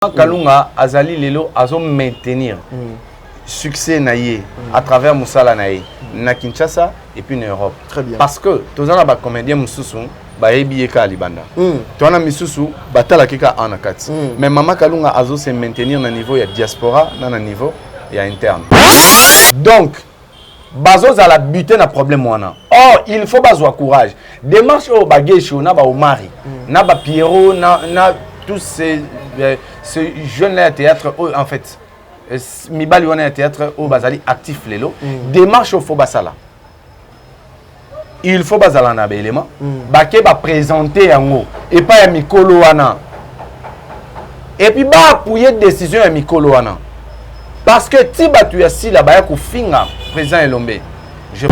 Kalunga azali lelo azo maintenir succès naïe à travers Moussala naïe na Kinshasa et puis en Europe. Très bien. Parce que tous les comédiens Moussoussou ba ebieka libanda. Tona Moussoussou batala kika anakati. Mais Mama Kalunga azo se maintenir na niveau ya diaspora na niveau ya interne. Donc bazo za la buter na problème wana. Or il faut bazwa courage. Démarche au bagesho na ba Omari, na ba Pierrot na tous ces jeunes-là à théâtre, en fait, Mibali on est à théâtre au Bazali actif lélo. Démarche au Fobasala. Il faut Bazala na élément. Baké va présenter en haut et pas à Mikolo wana. Et puis bah appuyer décision à Mikolo wana. Parce que Tiba tu as si la baya ko finga président Elombe. Je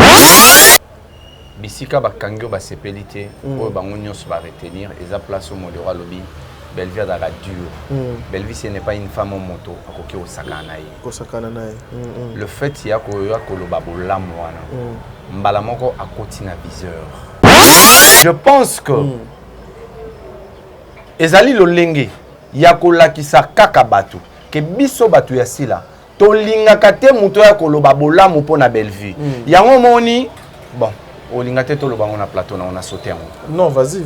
Bisika ba kangyo ba sepelité o ba ngonyos ba retenir et za place au modéra lobby. Belvia da dur. Belvia ce n'est pas une femme en moto akoki o sakanaï. Ko sakanaï. Le fait ya ko loba bolamu wana. Mbala moko akoti na viseur. Je pense que ezali lolenge ya ko lakisa kaka batu ke biso batu ya sila to lingaka te muto ya ko loba bolamu pona Belvia. Yango moni bon Olingate to loba on a plateau on a sauté en haut. Non, vas-y.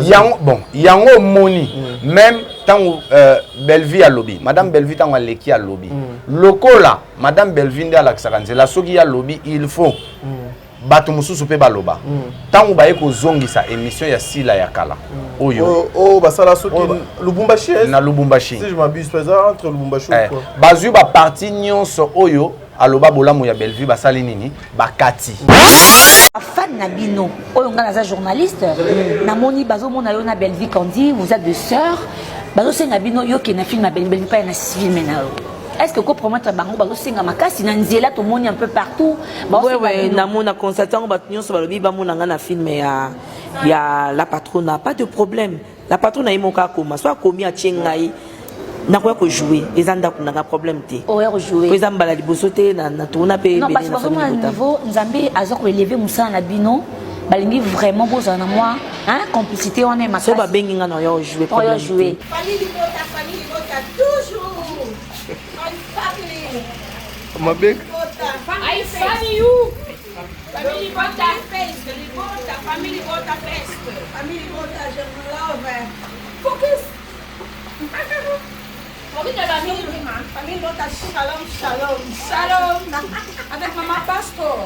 Yango bon, yango moni même tant Belvia à lobby. Madame Belvia tant leki à lobby. Lokola Madame Belvia à l'axaranze la soki à lobby il faut batu mususu pe baloba. Tant ba eko zongisa émission ya sila ya kala. Oyo. Oh basala soki Lubumbashi. Na Lubumbashi. Si je m'abuse pas entre Lubumbashi ou quoi. Bazu ba parti nyonso oyo aloba bolamu ya Belvia basali nini bakati. Fan Nabino, on a journaliste, Namoni Bazo Monayona Belvia Kandi, vous êtes deux sœurs, Bazo Nabino yo qui n'a film à Belvia pas un civil maintenant. Est-ce que quoi promettre Bango Bazo Singa Makasi Nanziela tout le monde un peu partout? Oui, Namona constatant Batunion sur le Biba Monanga film il y a la patronne pas de problème. La patronne a imoka comme soit commis à Tchengaï. Na quoi que jouer les anda qu'on a problème té oh jouer par exemple la libosoté na tourna pe non parce que vraiment à niveau Nzambe azok relever Moussa na bino balingi vraiment besoin na moi hein complicité on est ma so ba bengi nga na yo jouer problème jouer famille vota toujours family ma big I family you family vota family vota je vous love focus famille vota shalom avec maman pastor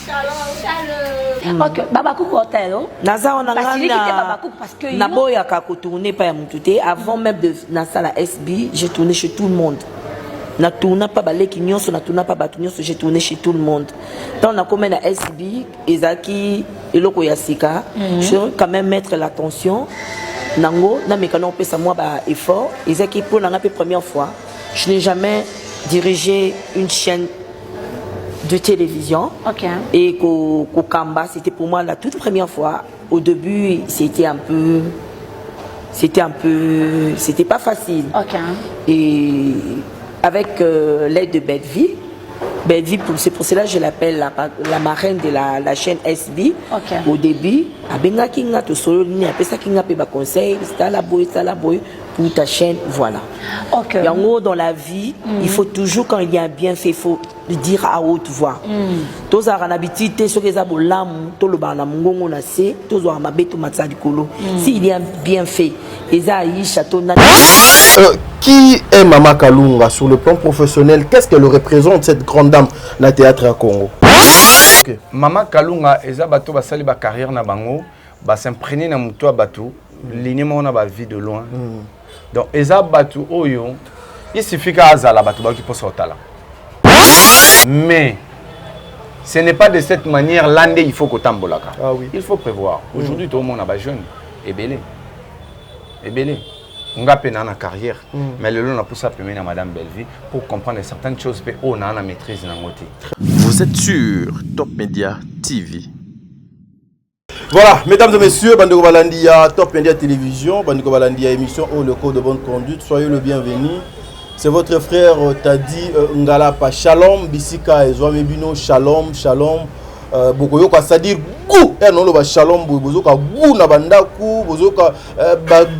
shalom ok Babakou hotel naza on na boya ka ko tourner pa ya mututé avant même de na sala SB j'ai tourné chez tout le monde na tourna pas baleki nyonso na tourna pas batu nyonso j'ai tourné chez tout le monde donc on a comme na SB ezaki eloko ya sika je veux quand même mettre l'attention nango na mekano pesa moi ba effort ezaki pour la première fois je n'ai jamais dirigé une chaîne de télévision. Et Kamba c'était pour moi la toute première fois. Au début c'était pas facile. Et avec l'aide de Belvia, c'est pour cela que je l'appelle la marraine de la chaîne SB. Au début, Abenga Kinga to solo ni apesa Kinga pe ba conseil, ça la boy pour ta chaîne, voilà. Et en haut dans la vie, il faut toujours quand il y a un bienfait, il faut le dire à haute voix. Tous a l'habitude sur les abolam, tout le bana mungongo na se, tous a mabeto matsa dikolo. S'il y a un bienfait, Esaïe château na. Qui est Mama Kalunga sur le plan professionnel? Qu'est-ce qu'elle représente cette grande dame na théâtre à Congo? Mama Kalunga eza bato basali ba carrière na bango, ba s'imprégner na muto bato, linément na ba vie de loin. Donc eza bato oyo, il suffit qu'à azala bato ba qui peut sortir là. Mais ce n'est pas de cette manière l'année il faut que tambolaka. Ah oui. Il faut prévoir. Aujourd'hui tout le monde a ba jeune et belé. On a peine en carrière, mais le long on a poussé à peiner à Madame Belvia pour comprendre certaines choses que on a la maîtrise dans notre. Vous êtes sur Top Media TV. Voilà, mesdames et messieurs, Bandeko Balandia, Top Media Télévision, Bandeko Balandia émission Oh le code de bonne conduite, soyez le bienvenu. C'est votre frère Tadi Ngalapa. Shalom, Bisika et Zoamebino, shalom. Bokoyo, c'est-à-dire goût et non le shalom bozoka goût na bandaku bozoka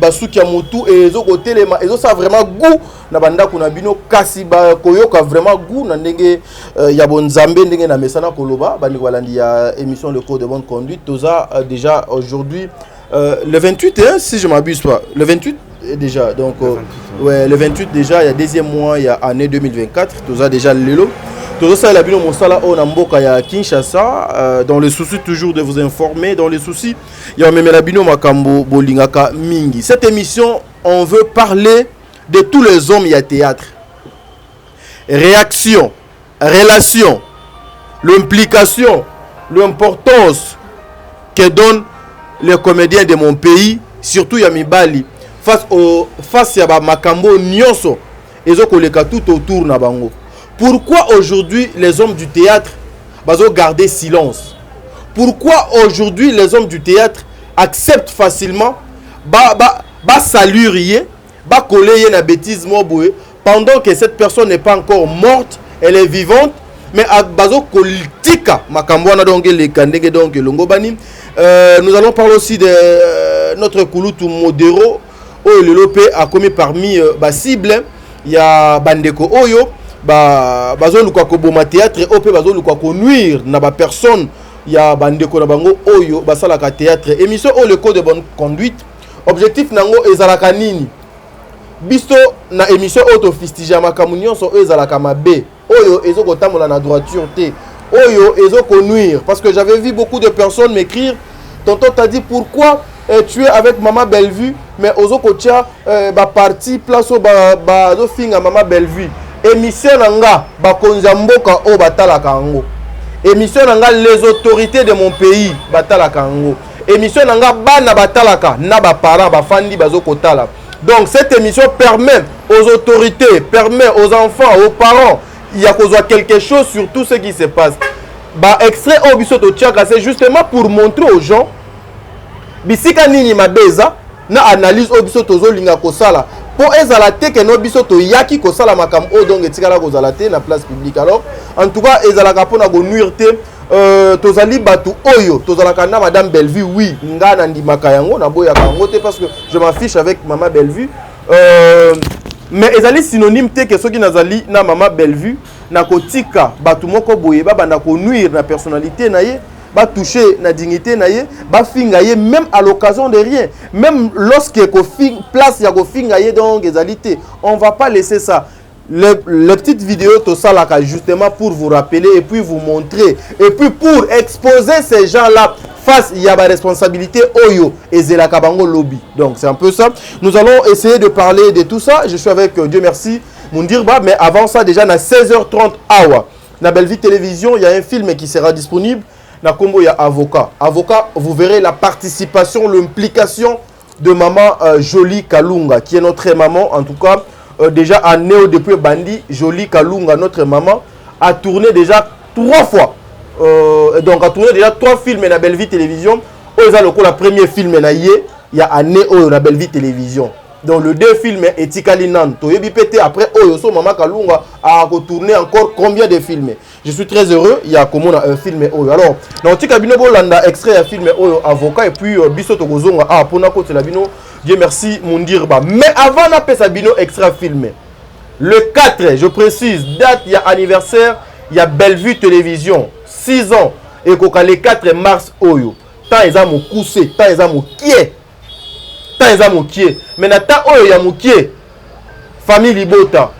basuki ya mutu et ezoko telema ezo ça vraiment goût na bandaku na bino kasi ba koyoka vraiment goût na ndenge ya bonzambe ndenge na mesana koloba bandi balandi ya émission le code de bonne conduite toza déjà aujourd'hui le 28 hein, si je m'abuse pas le 28 déjà donc ouais le 28 déjà il y a deuxième mois il y a année 2024 toza déjà lelo tout ça la bino mosala on amboka ya Kinshasa dans le souci toujours de vous informer dans les soucis il y a même la bino makambo bolingaka mingi. Cette émission on veut parler de tous les hommes ya théâtre, réaction, relation, l'implication, l'importance que donnent les comédiens de mon pays, surtout ya mibali face ya ba makambo nyonso ezokoleka tout autour na bango. Pourquoi aujourd'hui les hommes du théâtre vont garder silence? Pourquoi aujourd'hui les hommes du théâtre acceptent facilement saluer, coller une bêtise pendant que cette personne n'est pas encore morte, elle est vivante, mais bazo politika makambwana donc les kandenge donc longobani. Nous allons parler aussi de notre Kulutu Modero où le Lopé a commis parmi cibles, il y a Bandeko Oyo bazo luka ko boma théâtre opé bazo luka ko nuire na ba personne ya bandeko na bango oyo basala ka théâtre émission o le code de bonne conduite objectif nango ezalaka nini biso na émission auto fistija makamunyon so ezalaka mabe oyo ezoko tamola na droiture te oyo ezoko nuire parce que j'avais vu beaucoup de personnes m'écrire tonton t'a dit pourquoi tu es avec Maman Bellevue mais ozoko tia ba parti place au ba zo finga Maman Bellevue. Émission nanga bakonza mboka o batalaka ngo. Émission nanga les autorités de mon pays batalaka ngo. Émission nanga bana batalaka na ba parents ba fandi bazokotala. Donc cette émission permet aux autorités, permet aux enfants, aux parents, il y a quelque chose sur tout ce qui se passe. Ba extrait au biso to tchaka c'est justement pour montrer aux gens bisika nini mabeza na analyse au biso tozo linga kosala. Pour ezalate que no biso to yaki ko sala makam o donc etikala ko zalate na place publique. Alors en tout cas ezalaka pona go nuire te tozali batu oyo tozalaka na Madame Bellevue oui ngana ndimaka yango na boya kango te parce que je m'affiche avec Maman Bellevue mais ezali synonyme te que soki nazali na Maman Bellevue na kotika batu moko boye ba banda ko nuire na personnalité na ye ba toucher la dignité naie ba fingaye même à l'occasion de rien même lorsque place ya ko fingaye donc égalité on va pas laisser ça les petites vidéos tout ça là justement pour vous rappeler et puis vous montrer et puis pour exposer ces gens là face il y a la responsabilité oyo et zela kabango lobby donc c'est un peu ça. Nous allons essayer de parler de tout ça. Je suis avec Dieu merci Mundirba mais avant ça déjà à 16h30 awa na Bellevue Télévision il y a un film qui sera disponible. Na Kombo ya avocat. Avocat, vous verrez la participation, l'implication de maman Jolie Kalunga, qui est notre maman, en tout cas, déjà à Néo depuis Bandi, Jolie Kalunga, notre maman, a tourné déjà 3 fois. Donc a tourné déjà 3 films na Bellevue Télévision. Oza loko la premier film na yé, il y a à Néo na Bellevue Télévision. Donc le 2 films Etikali Nanto. Yebi pété après Oyoso Maman Kalunga a retourné encore combien de films. Je suis très heureux, il y a comme un film Oyo. Alors, dans Tika Bino Bolanda extrait un film Oyo avocat et puis Biso Togozonga ah pour na côté la Bino. Dieu merci Mundirba. Mais avant na sa Bino extrait film. Le 4, je précise, date il y a anniversaire, il y a Bellevue Télévision 6 ans et koka le 4 mars Oyo. Tant ils ont coussé, tant ils ont kié. Mais nata oyo ya mukie famille Libota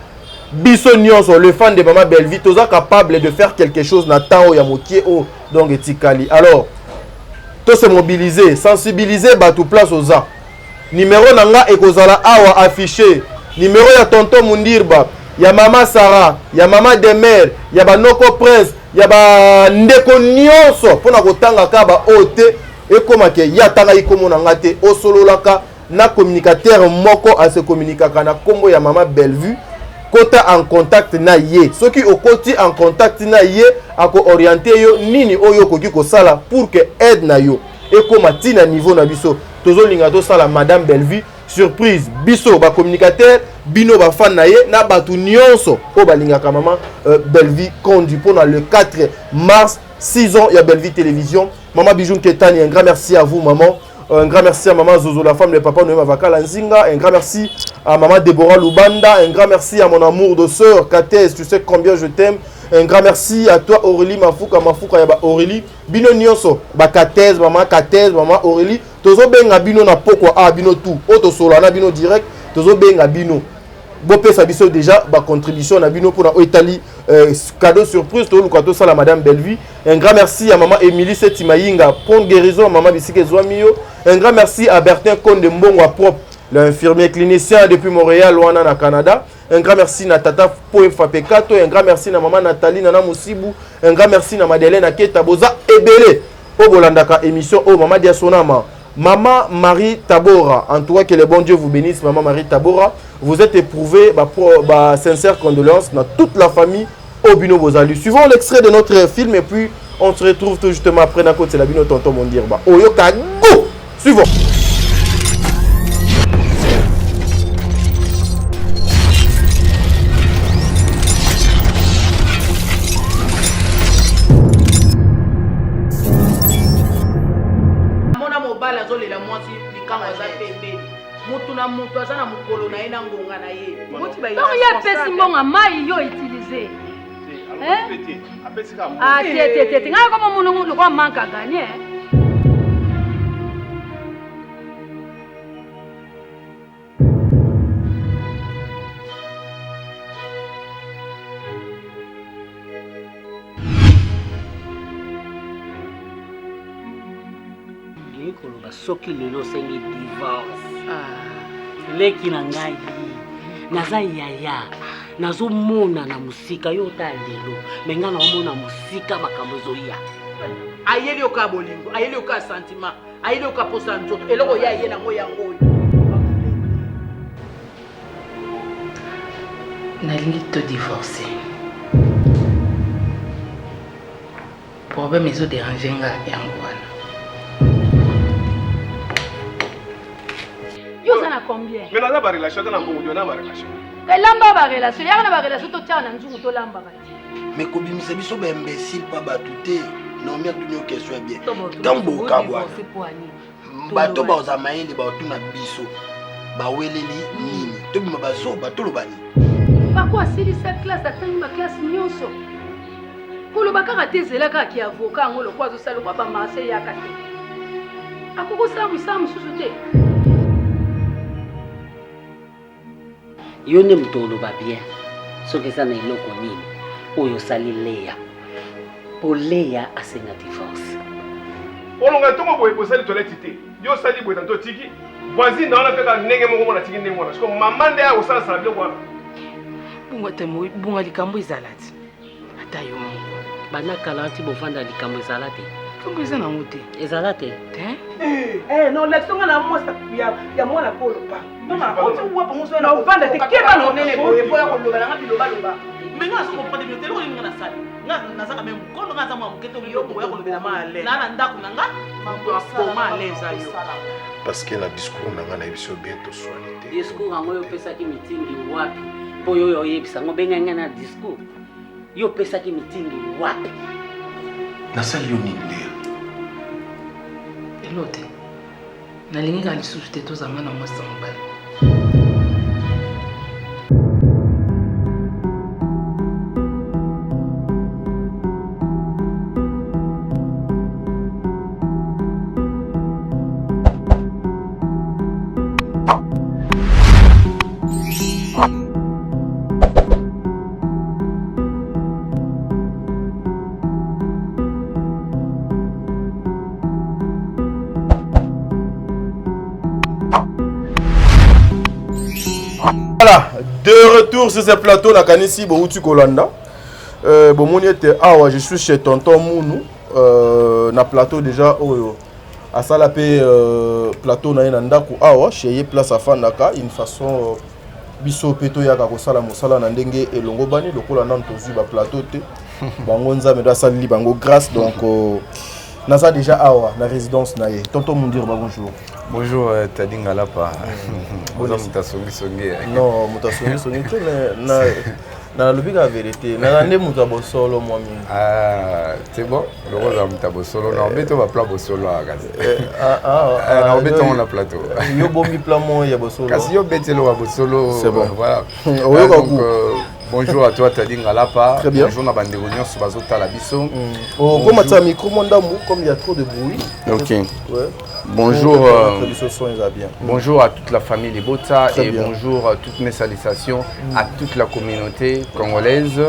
biso nyonso le fan de Maman Bellevue toza capable de faire quelque chose nata oyo ya mukie o donc etikali. Alors to se mobiliser sensibiliser batu place oza numéro nanga ekozala awa affiché numéro ya tonton Mundirba ya Maman Sarah ya Maman Demer ya Banoko Prince ya ba ndeko nyonso pona kotanga ka ba ote ekomake ya tanga ikomona ngate osololaka na communicateur moko a se communiquer na kombo ya Maman Bellevue kota en contact na ye soki okoti en contact na ye ako orienter yo nini oyo koki ko sala pour que aide na yo ekoma tina niveau na biso tozo linga to sala Madame Bellevue surprise biso ba communicateur bino ba fan na ye na batu nyonso o balinga Maman Bellevue conduit pour le 4 mars 6 ans ya Bellevue Télévision Maman Bijou Ketani, un grand merci à vous, maman. Un grand merci à maman Zozo, la femme de papa Noé Mavakala Nzinga. Un grand merci à maman Déborah Lubanda. Un grand merci à mon amour de sœur Katez, tu sais combien je t'aime. Un grand merci à toi Aurélie Mafouka Yaba Aurélie. Bino Nyonso, Katez, maman Aurélie. Tozo benga bino na pokwa a bino tout. Auto solana bino direct. Tozo benga bino. Bopé Sabiso déjà, ma contribution à bino pour la Italie. Cadeau surprise, tout le cadeau ça la madame Bellevue. Un grand merci à maman Émilie Setimaïnga, pour guérison à maman Bissike Zouamio. Un grand merci à Bertin Konde Mbongo propre, l'infirmier clinicien depuis Montréal, Wana na Canada. Un grand merci à Tata Poe Fapekato. Un grand merci à maman Nathalie Nana Moussibou. Un grand merci à Madeleine Aketa Boza Ebele. Au Bolandaka émission, au Maman Diasonama. Maman Marie Tabora, en tout cas que le bon Dieu vous bénisse, Maman Marie Tabora. Vous êtes éprouvée, sincère condoléances dans toute la famille au Bino Bozali. Suivons l'extrait de notre film et puis on se retrouve tout justement après dans côté la Bino Tonton Mondirba. Oyoka go. Suivons. Donc il y a pesi mbonga mai yo utiliser. Ah tete nga kama munungu kwa manka gagner. Soki lelo sengi divorce leki na ngai naza yaya nazomona na musika yo ta lelo menga na omona musika makambo zoya ayeli oka bolingo ayeli oka sentiment ayeli oka posa nzoto eloko ya yena ngo yango nalingi to divorcer. Problème ezo déranger nga yango wana. Combien? Mais on a pas relation, on a pas relation. Elle n'a pas relation, il y a pas relation, tu tiens un jour to lamba. Mais comme ça biso ba imbécile pas batouté, non mais tu n'y question bien. Tambo kabwa. Bato ba ozamaeli ba tuna biso. Ba weleli nini? To bima ba so ba to lobani. Ba quoi si cette classe atteint ma classe nyonso. Ko lo bakaka tezela ka ki avocat ngolo kwa zo salo ba marché ya kate. Akoko samu susute. Yo ne mtolo ba bien soki sana iloko nini oyo sali leya po leya asenga divorce olonga tongo boye posali toilette te yo sali boye tanto tiki voisine na ona peka ndenge moko mona tiki ndenge mona parce que maman nde akosala sala biloko wana bunga temo bunga likambo ezalati ata yo bana kala ti bofanda likambo ezalati tongo eza nango te ezalati non leksonga na mosa ya mwana kolo pa non oti uwa pa moso na ufanda te keba no nene boye boya ko loba na biloba loba menga so ko pade bitelo ko ngana sali na zaka même kono ngaza mwa mketo yo boya ko loba ma ale na ndako nanga ko ma ale za yo parce que la discours nanga na biso bientôt soalité discours ngo yo pesa ki mitingi wapi po yo yebisa ngo benga ngana discours yo pesa ki mitingi wapi na sali yo ninde elote nalingi ka lisusu te tozanga na mwasi mobali. Voilà, de retour sur ce plateau, na kanisi Bouti Kolanda. Je suis chez Tonton Mounou. Na plateau déjà, à Salapé, plateau na Yandaku, chez Place à Fandaka, une façon biso peto ya kakosala mosala na ndenge elongo bani lokola nan tozu ba plateau te. Bango nzambe da sali bango grâce donc naza déjà awa na résidence na ye. Tonton Mundir bonjour. Bonjour Tadinga Lapa. Bonjour Mutasongi Songi. Non, Mutasongi Songi na Dans le la vérité, Nalande Moutabo solo moi. Ah, c'est bon. Le rose à Moutabo solo. Non, mais tu vas plat solo à Gaza. Non, mais on a plateau. Yo bombi plat moi ya solo. Kasi yo betelo à solo. C'est bon. Voilà. Donc bonjour à toi Tading Alapa. Très bien. Bonjour na bande réunion sur Bazo Talabiso. Oh, comme tu as micro mondamu comme il y a trop de bruit. OK. Ouais. Bonjour, bien. Bonjour à toute la famille Libota et bien. bonjour à toutes mes salutations à toute la communauté congolaise.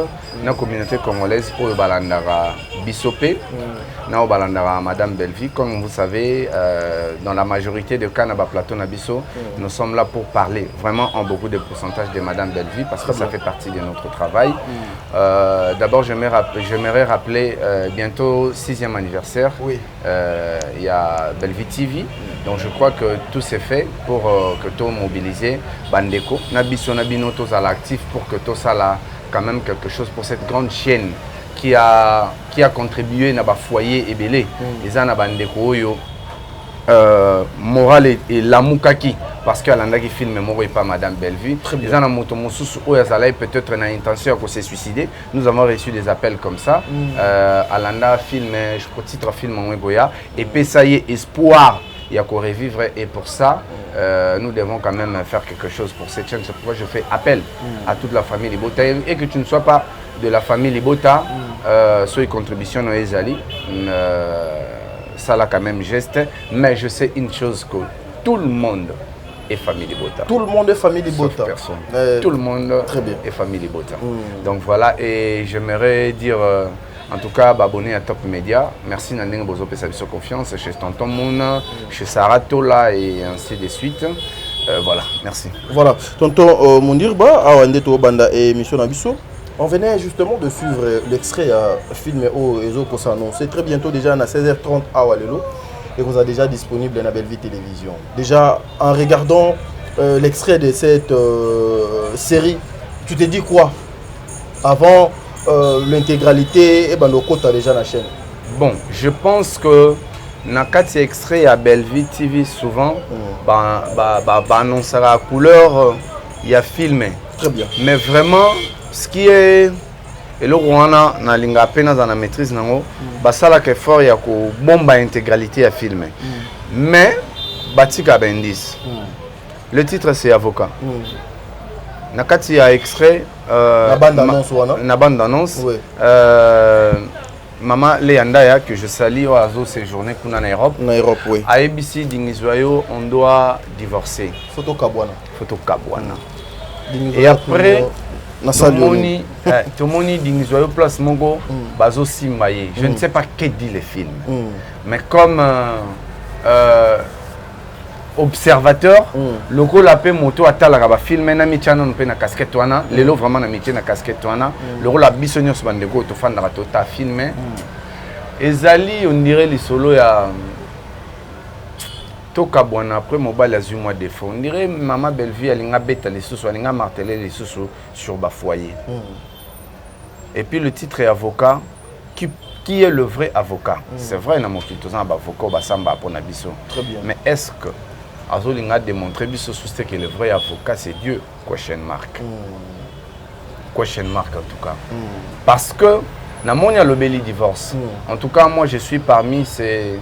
La communauté congolaise au Balandara Bissopé, au Balandara Madame Belvi. Comme vous savez, dans la majorité des cas, Plateau Nabiso, nous sommes là pour parler vraiment en beaucoup de pourcentage de Madame Belvi parce que ça fait partie de notre travail. D'abord, j'aimerais rappeler bientôt 6e anniversaire. Oui. Il y a Belvi TV. Donc je crois que tout s'est fait pour que tout mobiliser Bandeko. Nabiso Nabino tous à l'actif pour que tout ça là quand même quelque chose pour cette grande chaîne qui a contribué à foyer et belé. Les ana Bandeko yo moral et Lamukaki parce que Alanda qui filme Moro et pas Madame Bellevue. Les ana moto mosusu oyazalai peut-être na intention de se suicider. Nous avons reçu des appels comme ça. Alanda filme, je crois titre film en Goya et puis ça y est espoir. Il y a qu'à revivre et pour ça, nous devons quand même faire quelque chose pour cette chaîne. C'est pourquoi je fais appel à toute la famille Libota et que tu ne sois pas de la famille Libota, sur les contributions à Ezali, ça là quand même geste. Mais je sais une chose que tout le monde est famille Libota. Tout le monde est famille Libota. Personne. Tout le monde est famille Libota. Donc voilà, et j'aimerais dire. En tout cas, abonné à Top Media. Merci Nandeng Bozo Pesabiso Confiance chez Tonton Mouna, chez Saratola et ainsi de suite. Voilà, merci. Voilà, Tonton Moundirba, Awandeto Banda et Mission Nabiso. On venait justement de suivre l'extrait film au Ezo pour s'annoncer très bientôt déjà à 16h30 à Walelo et vous a déjà disponible dans la Bellevue Télévision. Déjà en regardant l'extrait de cette série, tu te dis quoi avant l'intégralité et ben le côté déjà la chaîne. Bon, je pense que Nakati extrait à Bellevue TV souvent annoncera la couleur il y a filmé. Très bien. Mais vraiment ce qui est et le Rwanda na linga pena dans la maîtrise nango basala que fort ya ko bomba intégralité à filmer. Mais batika bendis. Le titre c'est Avocat. Nakati a extrait la bande annonce oui. Maman Leandaya que je salue au Azo séjourné kuna en Europe. En Europe oui. À ABC Dingizwayo on doit divorcer. Photo Kabwana. Et après Tomoni Dingizwayo place Mongo Bazo Simbaye. Je ne sais pas que dit le film. Mais comme observateur, le rôle a fait moto à talaka film na michano no pe na casquette wana lelo vraiment na métier na casquette wana le rôle a bisonyo so bandeko to fanda to ta filmer ezali on dirait les solo ya toka bwana après mobile azui moi défaut on dirait maman Bellevue alinga beta les sous alinga marteler les sous sur ba foyer et puis le titre est Avocat qui est le vrai avocat. C'est vrai na mokito za avocat ba samba pour na biso. Mais est-ce que Azolinga a démontré que le vrai avocat c'est Dieu? Question mark. Question mark en tout cas. Parce que na monia le beli divorce. En tout cas moi je suis parmi ces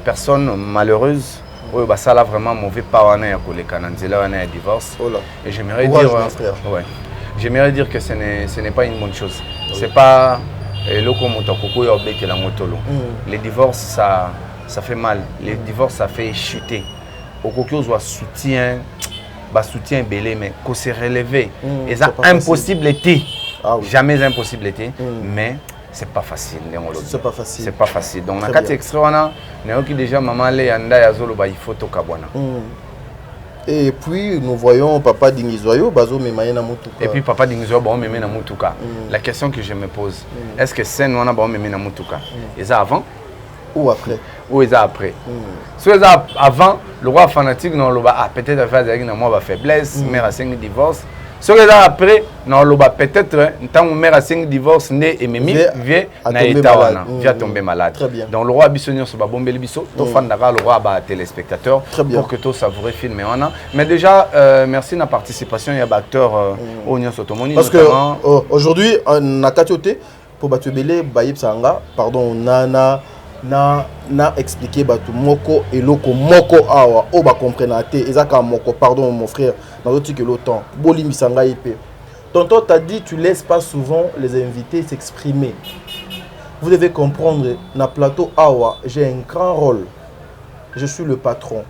personnes malheureuses où ça là vraiment mauvais pas wana ya koleka na nzela wana ya divorce. Et j'aimerais dire j'aimerais dire que ce n'est pas une bonne chose. C'est pas les divorces ça fait mal. Les divorces ça fait chuter. Au coquillot soit soutien belé mais qu'on se relever. Et ça impossibilité. Jamais impossibilité. Mais c'est pas facile. C'est pas facile. C'est pas facile. Donc, on a 4 extraits, on a déjà maman le yanda ya zolo ba photo kabwana. Et puis nous voyons Papa Dingizoyo bazo memaye na mutuka. Et puis Papa Dingizoyo ba memaye na mutuka. La question que je me pose, est-ce que c'est nous on a ba memaye na mutuka? Et ça avant ou après? Ou est après? Si c'est avant, le roi fanatique non le ba peut-être faire avec moi ba faiblesse, mère a 5 divorce. Ce que là après, peut-être, tant que mère a 5 divorces, né et mémi, vient tomber malade. Donc le roi Bissonnion sur Babombe Bisso, tout fan d'avoir le roi téléspectateur pour que tout savoureux film. Mais déjà, merci de la participation, il y a des acteurs au Nyon Sotomoni. Parce que aujourd'hui, on a Katioté, pour Batubele, Bayib Sanga, pardon, na expliqué batu moko et loko moko awa o ba comprendre te ezaka moko pardon mon frère na autre que l'autant boli misanga ipé tonton t'a dit tu laisses pas souvent les invités s'exprimer. Vous devez comprendre na plateau awa j'ai un grand rôle, je suis le patron.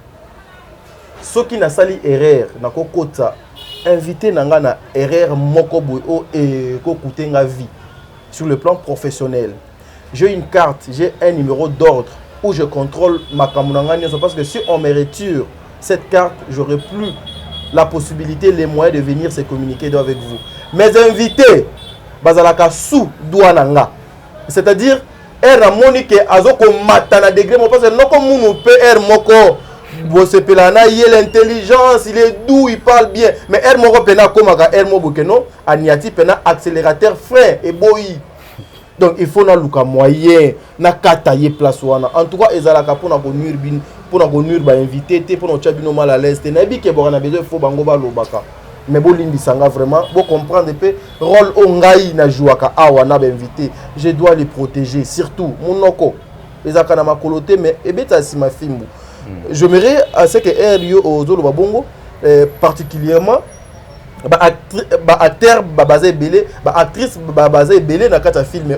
Ceux qui n'a sali erreur na kokota invité nanga na erreur moko boy o et ko kutenga vie sur le plan professionnel. J'ai une carte, j'ai un numéro d'ordre où je contrôle ma camounangani. Parce que si on me retire cette carte, j'aurai plus la possibilité, les moyens de venir se communiquer avec vous. Mes invités, bazalaka sous douananga. C'est-à-dire, er monique azoko matana degré, parce que non comme on peut er moko, bosepelana, il a l'intelligence, il est doux, il parle bien. Mais er moko pena komaka er mobukeno, aniati pena accélérateur frein et boyi. Donc il faut na luka moyen na kataye place wana. En tout cas ezalaka pour na konnuire bin pour na konnuire ba invité te pour na tchabino mal à l'aise te na bi ke borana besoin faut bango ba lobaka. Mais bo lindi sanga vraiment bo comprendre pe rôle ongai na jouaka awa na ba invité. Je dois les protéger surtout monoko. Ezaka na makolote mais ebeta sima fimbu. J'aimerais à ce que RIO ozolo ba bongo particulièrement acteur basé belé actrice basé belé na kata film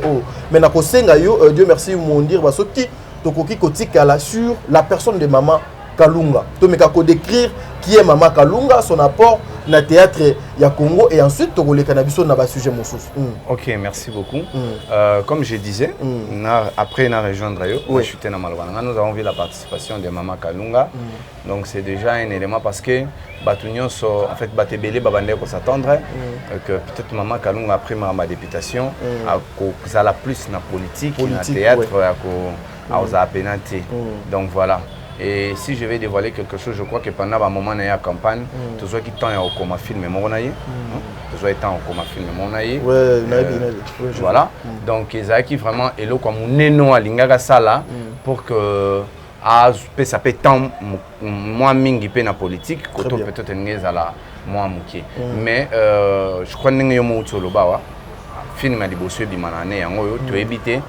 mais na kosenga yo Dieu merci mon dire parce que tokoki kotika sur la personne de maman Kalunga to meka ko décrire qui est maman Kalunga, son apport na théâtre ya Congo et ensuite tokoleka na biso na ba sujet mosusu. OK, merci beaucoup. Comme je disais, après na rejoindre yo, je suis na Malwana. Nous avons vu la participation de maman Kalunga. Donc c'est déjà un élément parce que Batunion en fait Batebele babande ko s'attendre que peut-être maman Kalunga après ma députation a la plus na politique, na théâtre a aux apénanté. Donc voilà. Et si je vais dévoiler quelque chose, je crois que pendant un moment dans la campagne, tout ce qui est au coma film mon aïe, tout ce qui est au coma film mon aïe. Voilà. Donc ils ont qui vraiment elo comme neno à lingaga sala pour que ça peut tant moi mingi pe na politique, côté peut-être ngeza la moi muké. Mais je crois que nous avons solo bawa film à libossu bimanane yango tu éviter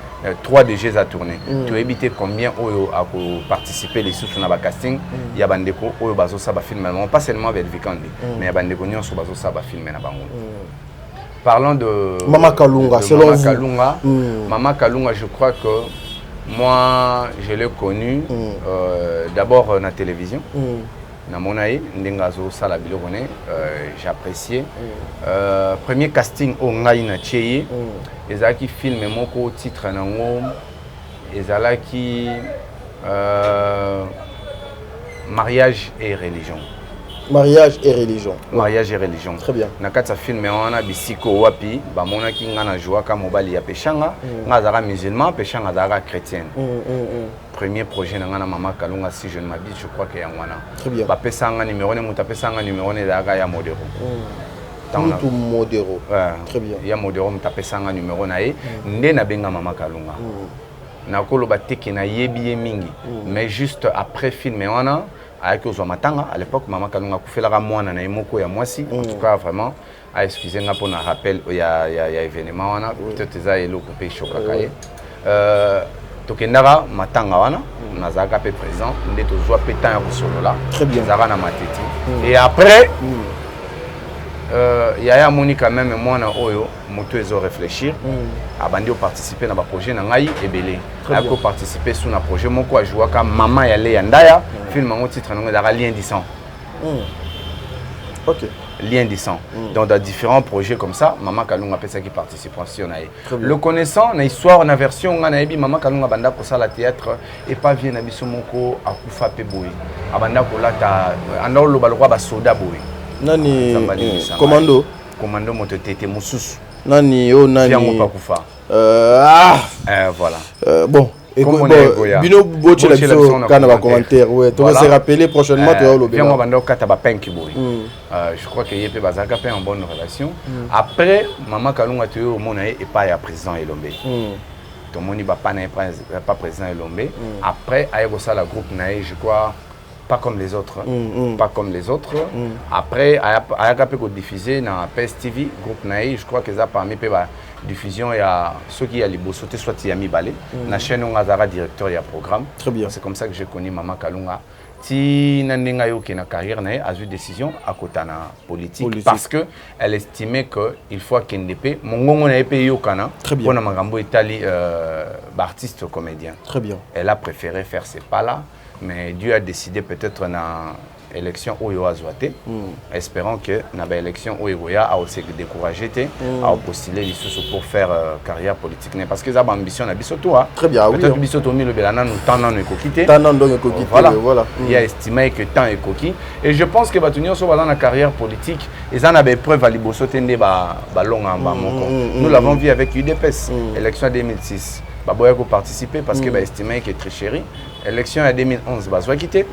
3 DG à tourner. Tu as évité combien à participer les sous na ba casting il y a bandeko oyo bazo sa ba film pas seulement avec Vikandi mais il y a bandeko nyonso bazo sa ba film na bango. Parlons de Maman Kalunga, selon Maman Kalunga. Maman Kalunga, je crois que moi je l'ai connu d'abord dans la télévision. Na monaï ndengazo sala bilorone j'appréciais premier casting au ngai na cheye ezaki film moko titre nango ezalaki mariage et religion. Mariage et religion. Mariage et religion. Très bien. Na kata film wana bisiko wapi ba mona ki ngana joa ka mobali ya peshanga ngazara musulman peshanga zara chrétien. Premier projet na ngana maman Kalunga si je ne m'abuse je crois que ya ngwana. Très bien. Ba pesanga numéro ne muta pesanga numéro ne zara ya modero. Tout modero. Très bien. Ya modero muta pesanga numéro na e nde na benga maman Kalunga. Na koloba teke na yebi mingi mais juste après film wana avec Ozomatanga, à l'époque, Maman Kalunga a fait la ramouana na imoko ya mwasi. En tout cas, vraiment, à excuser nga pour un rappel, il y a événement wana, peut-être ça est le coupé chokakaye. Tokendara matanga wana, nazaka pe présent, ndeto zoa pétan ya solo là. Très bien. Zara na mateti. Et après, il y a Monica même moi na oyo, moto ezo réfléchir. Abandi participer dans le projet na ngai ebele. Ako participer sur un projet moko a jouer comme maman ya le yandaya film en titre non dara lien du sang. OK. Lien du sang. Donc dans différents projets comme ça, maman Kalunga pesa qui participation na. Le connaissant na histoire na version na ebi maman Kalunga banda ko sala théâtre et pas vient na biso moko akufa pe boy. Abanda ko lata ando lo balwa ba soda boy. Nani commando moto tete mususu. Nani o nani yango pa kufa. Voilà. Bon, Bino Boche la biso kana ba commentaire ouais tu vas se rappeler prochainement tu vas le bien on va donc kata ba pen ki boy je crois que yepé bazaka pe en bonne relation après maman Kalunga tu au mona et pas ya président Elombe ton moni ba pas président Elombe après ayego ça la groupe nae je crois pas comme les autres pas comme les autres après ayaka pe ko diffuser na PS TV groupe nae je crois que ça parmi pe ba diffusion il y a ceux qui a les bossoté soit Yami Balé na chaîne on a directeur il y a programme très bien c'est comme ça que j'ai connu maman Kalunga ti nandenga yo qui na carrière na a eu décision à côté na politique parce que elle estimait que il faut qu'NDP mongongo na épé yo kana pour na magambo itali artiste comédien très bien elle a préféré faire ces pas là mais Dieu a décidé peut-être na élection Oyo Azouate espérons que na ba élection Oyo a aussi découragé à postuler les pour faire carrière politique parce que ça a ambition na biso toi très bien peut-être biso to mi le belana nous tant nan ekokité voilà il a estimé que temps est coquille et je pense que batunyo so dans la carrière politique ils en avaient preuve à liboso tende ba longa ba moko nous l'avons vu avec UDPS élection 2006 baboya ko participer parce que ba estimé que très chéri élection en 2011 ba soit quitté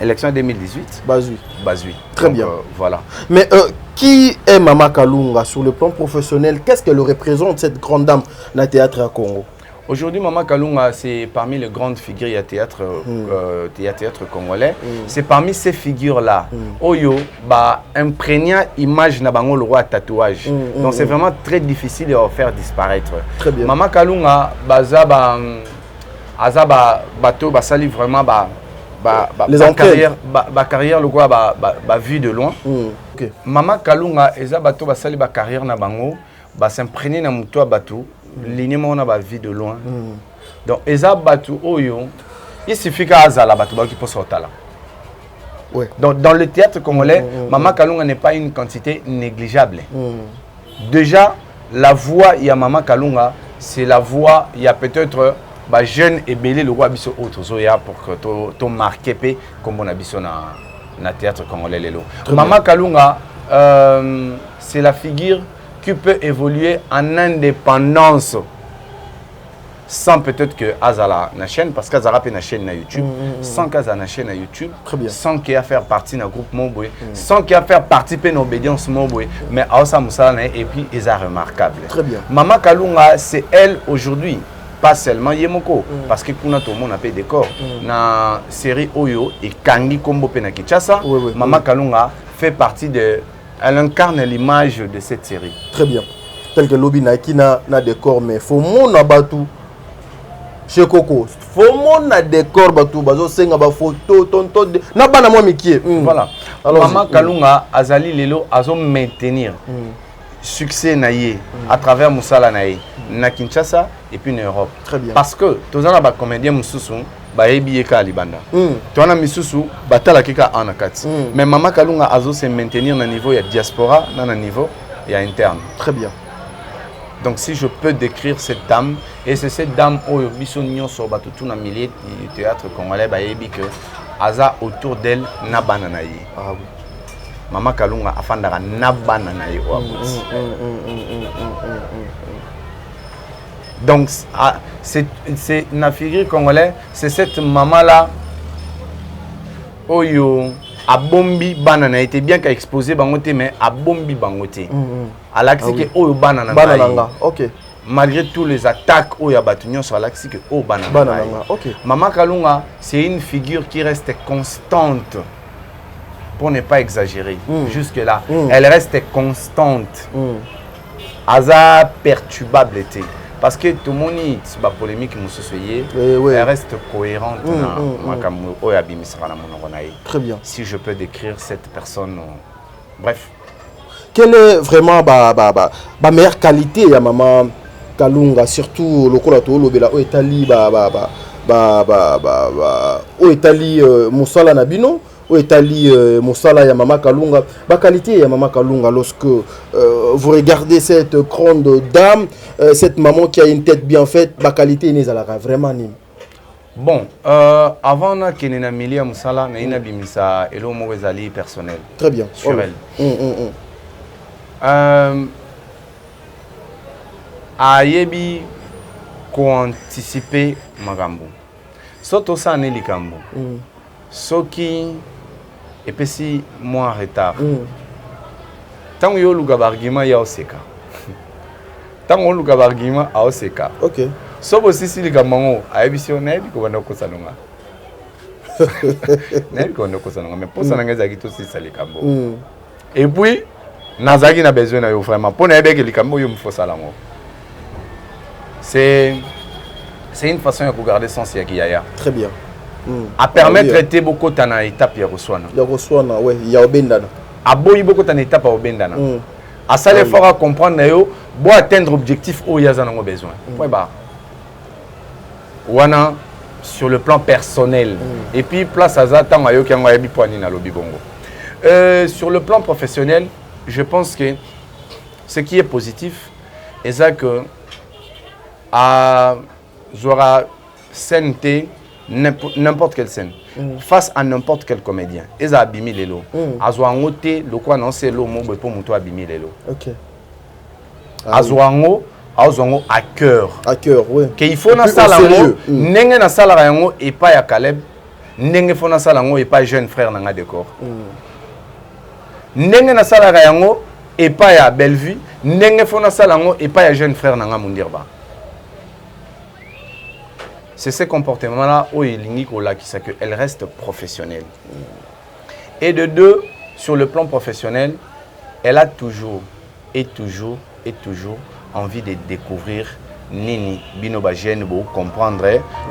élection 2018 Bazui. Très bien. Voilà. Mais qui est Mama Kalunga sur le plan professionnel? Qu'est-ce qu'elle représente, cette grande dame dans le théâtre à Congo? Aujourd'hui, Mama Kalunga, c'est parmi les grandes figures du théâtre congolais. C'est parmi ces figures-là. Oyo, imprégna image na bango le roi tatouage. Donc c'est vraiment très difficile de faire disparaître. Très bien. Mama Kalunga, bateau, sali vraiment carrière le quoi vu de loin okay. Mama Kalunga eza bato basali ba carrière na bango s'imprégner na muto bato lignement na ba vie de loin donc eza bato oyo il suffit qu'azala bato ba qui peut sortir là ouais. Donc dans le théâtre congolais Mama Kalunga n'est pas une quantité négligeable déjà la voix il y a Mama Kalunga c'est la voix il y a peut-être jeune et belé le roi biso autre zoya pour que to marqué pe comme on a biso na théâtre congolais lelo. Mama Kalunga c'est la figure qui peut évoluer en indépendance sans peut-être que Azala na chaîne parce qu'Azala pe na chaîne na YouTube sans qu'Azala na chaîne na YouTube sans qu'il y a faire partie d'un groupe Moboy sans qu'il y a faire partie de l'obédience Moboy mais Aosa Moussala et puis ils sont remarquables. Très bien. Mama Kalunga c'est elle aujourd'hui pas seulement Yemoko parce que kuna tout le monde a fait décor na série Oyo et Kangi Kombo Pena Kinshasa Mama Kalunga fait partie de elle incarne l'image de cette série très bien tel que Lobi Naki na décor mais faut mon abatu chez Coco faut mon décor batu bazo senga ba photo tonto na bana moi mikie voilà alors Mama Kalunga azali lelo azo maintenir succès naïe à travers Moussala naïe na Kinshasa et puis en Europe. Très bien. Parce que tous les comédiens Moussoussou ba ebieka libanda. Tous les Moussoussou batala keka anakati. Mais Mama Kalunga azo se maintenir na niveau ya diaspora, na niveau ya interne. Très bien. Donc si je peux décrire cette dame et c'est cette dame oyo biso nyonso batutu na milieu du théâtre congolais ba ebi que aza autour d'elle na banana yi. Ah oui. Mama Kalunga afandaka na banana yi wa. Donc, c'est une figure congolaise, c'est cette maman-là, Oyo, à Bombi Banana, était bien qu'à exposer Bangote, mais à Bombi Bangote. À l'axe que Oyo Banana. Ok. Malgré tous les attaques Oyo Batunyon sur l'axe que Oyo Banana. Ok. Mama Kalunga, c'est une figure qui reste constante, pour ne pas exagérer. Jusque-là, elle reste constante. Aza perturbable était. Parce que tout le monde est la polémique, elle reste cohérente. Très bien. Si je peux décrire cette personne, bref. Quelle est vraiment la meilleure qualité de Mama Kalunga, surtout le Kolato, le Italie, Moussala Nabino? Où est Ali Moussala ya Mama Kalunga? La qualité ya Mama Kalunga lorsque vous regardez cette grande dame, cette maman qui a une tête bien faite, la qualité n'est vraiment ni. Bon, avant que nous ayons mis Moussala, nous avons mis ça et l'homme est personnel. Très bien. Sur elle. A Yebi koanticiper makambo so tosala likambo soki epesi moi retard ntango yo oluka baargument ya oseka ntango oluka baargument aoseka so bosisi likambo yango ayebisi yo nayebi kobanda kosalonga nayebi kobanda kosalonga mais mposa na ngai ezalaki tosisa likambo et puis nazalaki na besoin na yo vraiment mpo nayebeke likambo oyo mofosala yango c'est une façon de regarder son siakiyaya. Très bien. À permettre de traiter beaucoup de étapes. Oui, il y a Obendana. À boy beaucoup d'étapes à Obendana. À ça, il faut comprendre pour atteindre l'objectif où il y a besoin. Oui, bah. Wana sur le plan personnel. Et puis, place à ça, tant que tu as eu poigné dans le bibongo. Sur le plan professionnel, je pense que ce qui est positif, est ça que Zora scène n'importe quelle scène face à n'importe quel comédien et ça abimi lelo azwango te lokwa non c'est lo mo pour muto abimi lelo OK azwango azwango à cœur oui que il faut na sala ngo ndenge na sala yango et pas ya Caleb ndenge faut na sala ngo et pas jeune frère nanga décor ndenge na sala yango et pas ya Bellevue ndenge faut na sala ngo et pas ya jeune frère nanga Mundirba. C'est ce comportement-là où elle reste professionnelle. Et de deux, sur le plan professionnel, elle a toujours envie de découvrir Nini, Binoba Gène, comprendre,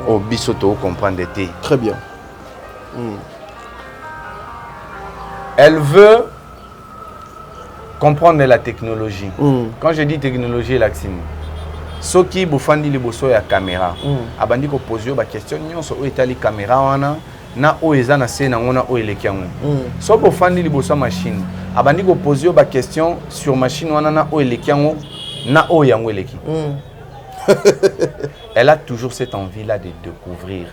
au Bisoto, comprendre. Très bien. Elle veut comprendre la technologie. Quand je dis technologie, Laxine, ce qui bofandi liboso ya caméra abandi ko poser ba question nyonso o etali caméra wana na o eza na scène ngona o elekiango so bofandi liboso machine abandi ko poser ba question sur machine wana na o elekiango na o yango eleki. Elle a toujours cette envie là de découvrir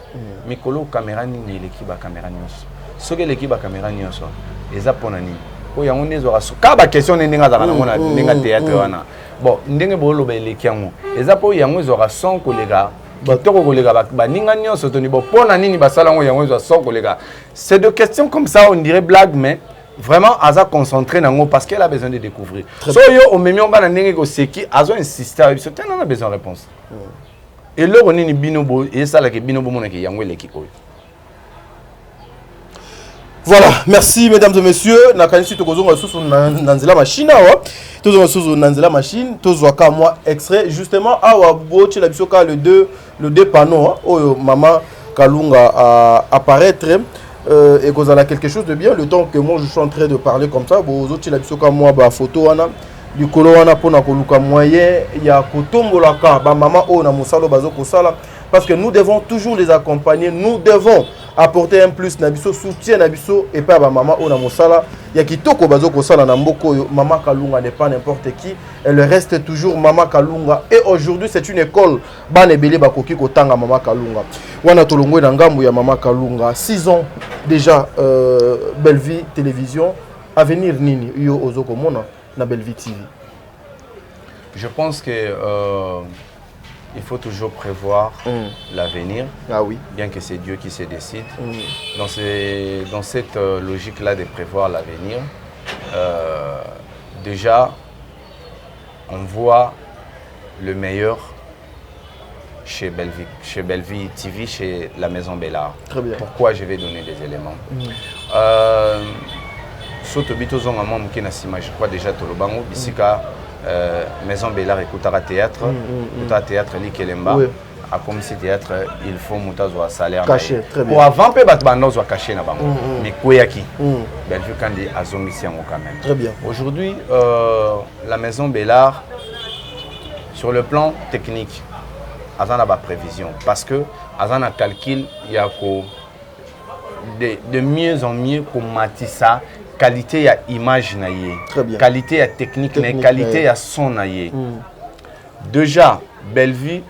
mikolo caméra ni eleki ba caméra nyonso so ke eleki ba caméra nyonso eza ponani o yango nezo raso ka ba question ndinga za kana ngona ndinga théâtre wana. Bon, ndenge bolo ba elekiango eza po yango ezora son kolega kitoko kolega ba ninga nyonso toni bo pona nini basala ngo yango ezora son kolega. C'est de questions comme ça on dirait blague mais vraiment aza concentré nango parce qu'elle a besoin de découvrir. So yo o memio ngana ndenge ko seki azo insister biso tena na besoin de réponse. Et là on ni binobo et ça la ke binobo mona ke yango eleki ko. Voilà, merci mesdames et messieurs. Nakanisi tokozonga susu nanzela machine awa. Tozonga susu nanzela machine, tozwaka moi extrait justement awa boche la bisoka le deux panneaux oyo maman Kalunga apparaître et kozala quelque chose de bien le temps que moi je suis en train de parler comme ça bozoche la bisoka moi ba photo wana likolo wana pona koluka moyen ya kotombolaka ba maman o na musalo bazo kosala parce que nous devons toujours les accompagner, nous devons apporter un plus nabiso soutien nabiso et pas ba maman o na musala ya kitoko bazo kosala na mboko yo. Maman Kalunga n'est pas n'importe qui, elle reste toujours Maman Kalunga et aujourd'hui c'est une école bana belé bakoki kotanga Maman Kalunga wana tolongwe na ngambu ya Maman Kalunga 6 ans déjà Bellevue télévision avenir nini yo ozoko mona na Bellevue TV. Je pense que il faut toujours prévoir l'avenir. Ah oui. Bien que c'est Dieu qui se décide. Dans cette logique-là de prévoir l'avenir, déjà, on voit le meilleur chez Bellevue TV, chez la Maison Bellard. Très bien. Pourquoi je vais donner des éléments. Je crois déjà Tolobango, Bissika. Maison Bellard écoutera théâtre, écoutera théâtre Likelemba. À comme si théâtre, il faut monter un salaire. Caché, très bien. Pour avant, peut être caché. Mais Koyaki, Bellevue Kandi a zombie quand même. Très bien. Aujourd'hui, la Maison Bellard, sur le plan technique, Azan a prévision. Parce que Azan a calcul, il y a de mieux en mieux pour Matissa. Qualité à image naïe, qualité à technique, mais qualité à son naïe. Déjà, Bellevue,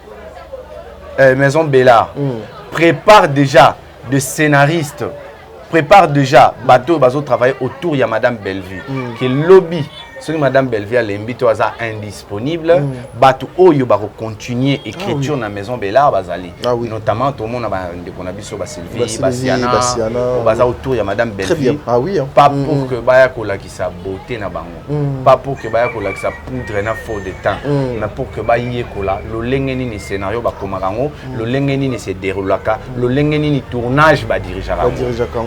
Maison Bellard, prépare déjà de scénaristes, prépare déjà bateau travailler autour de Madame Bellevue, qui lobby soki madame Belleville alembi to aza indisponible bato oyo continuer écriture na maison Bellard bazali notamment tout le monde ndeko na biso ba Sylvie Basiana baza autour ya madame Belleville pas pour que baya kolakisa beauté na bango pas pour que baya kolakisa poudre na faux de temps mais pour que baye kola lolenge nini scénario bakomaka ngo lolenge nini se déroulaka lolenge nini tournage ba dirigeaka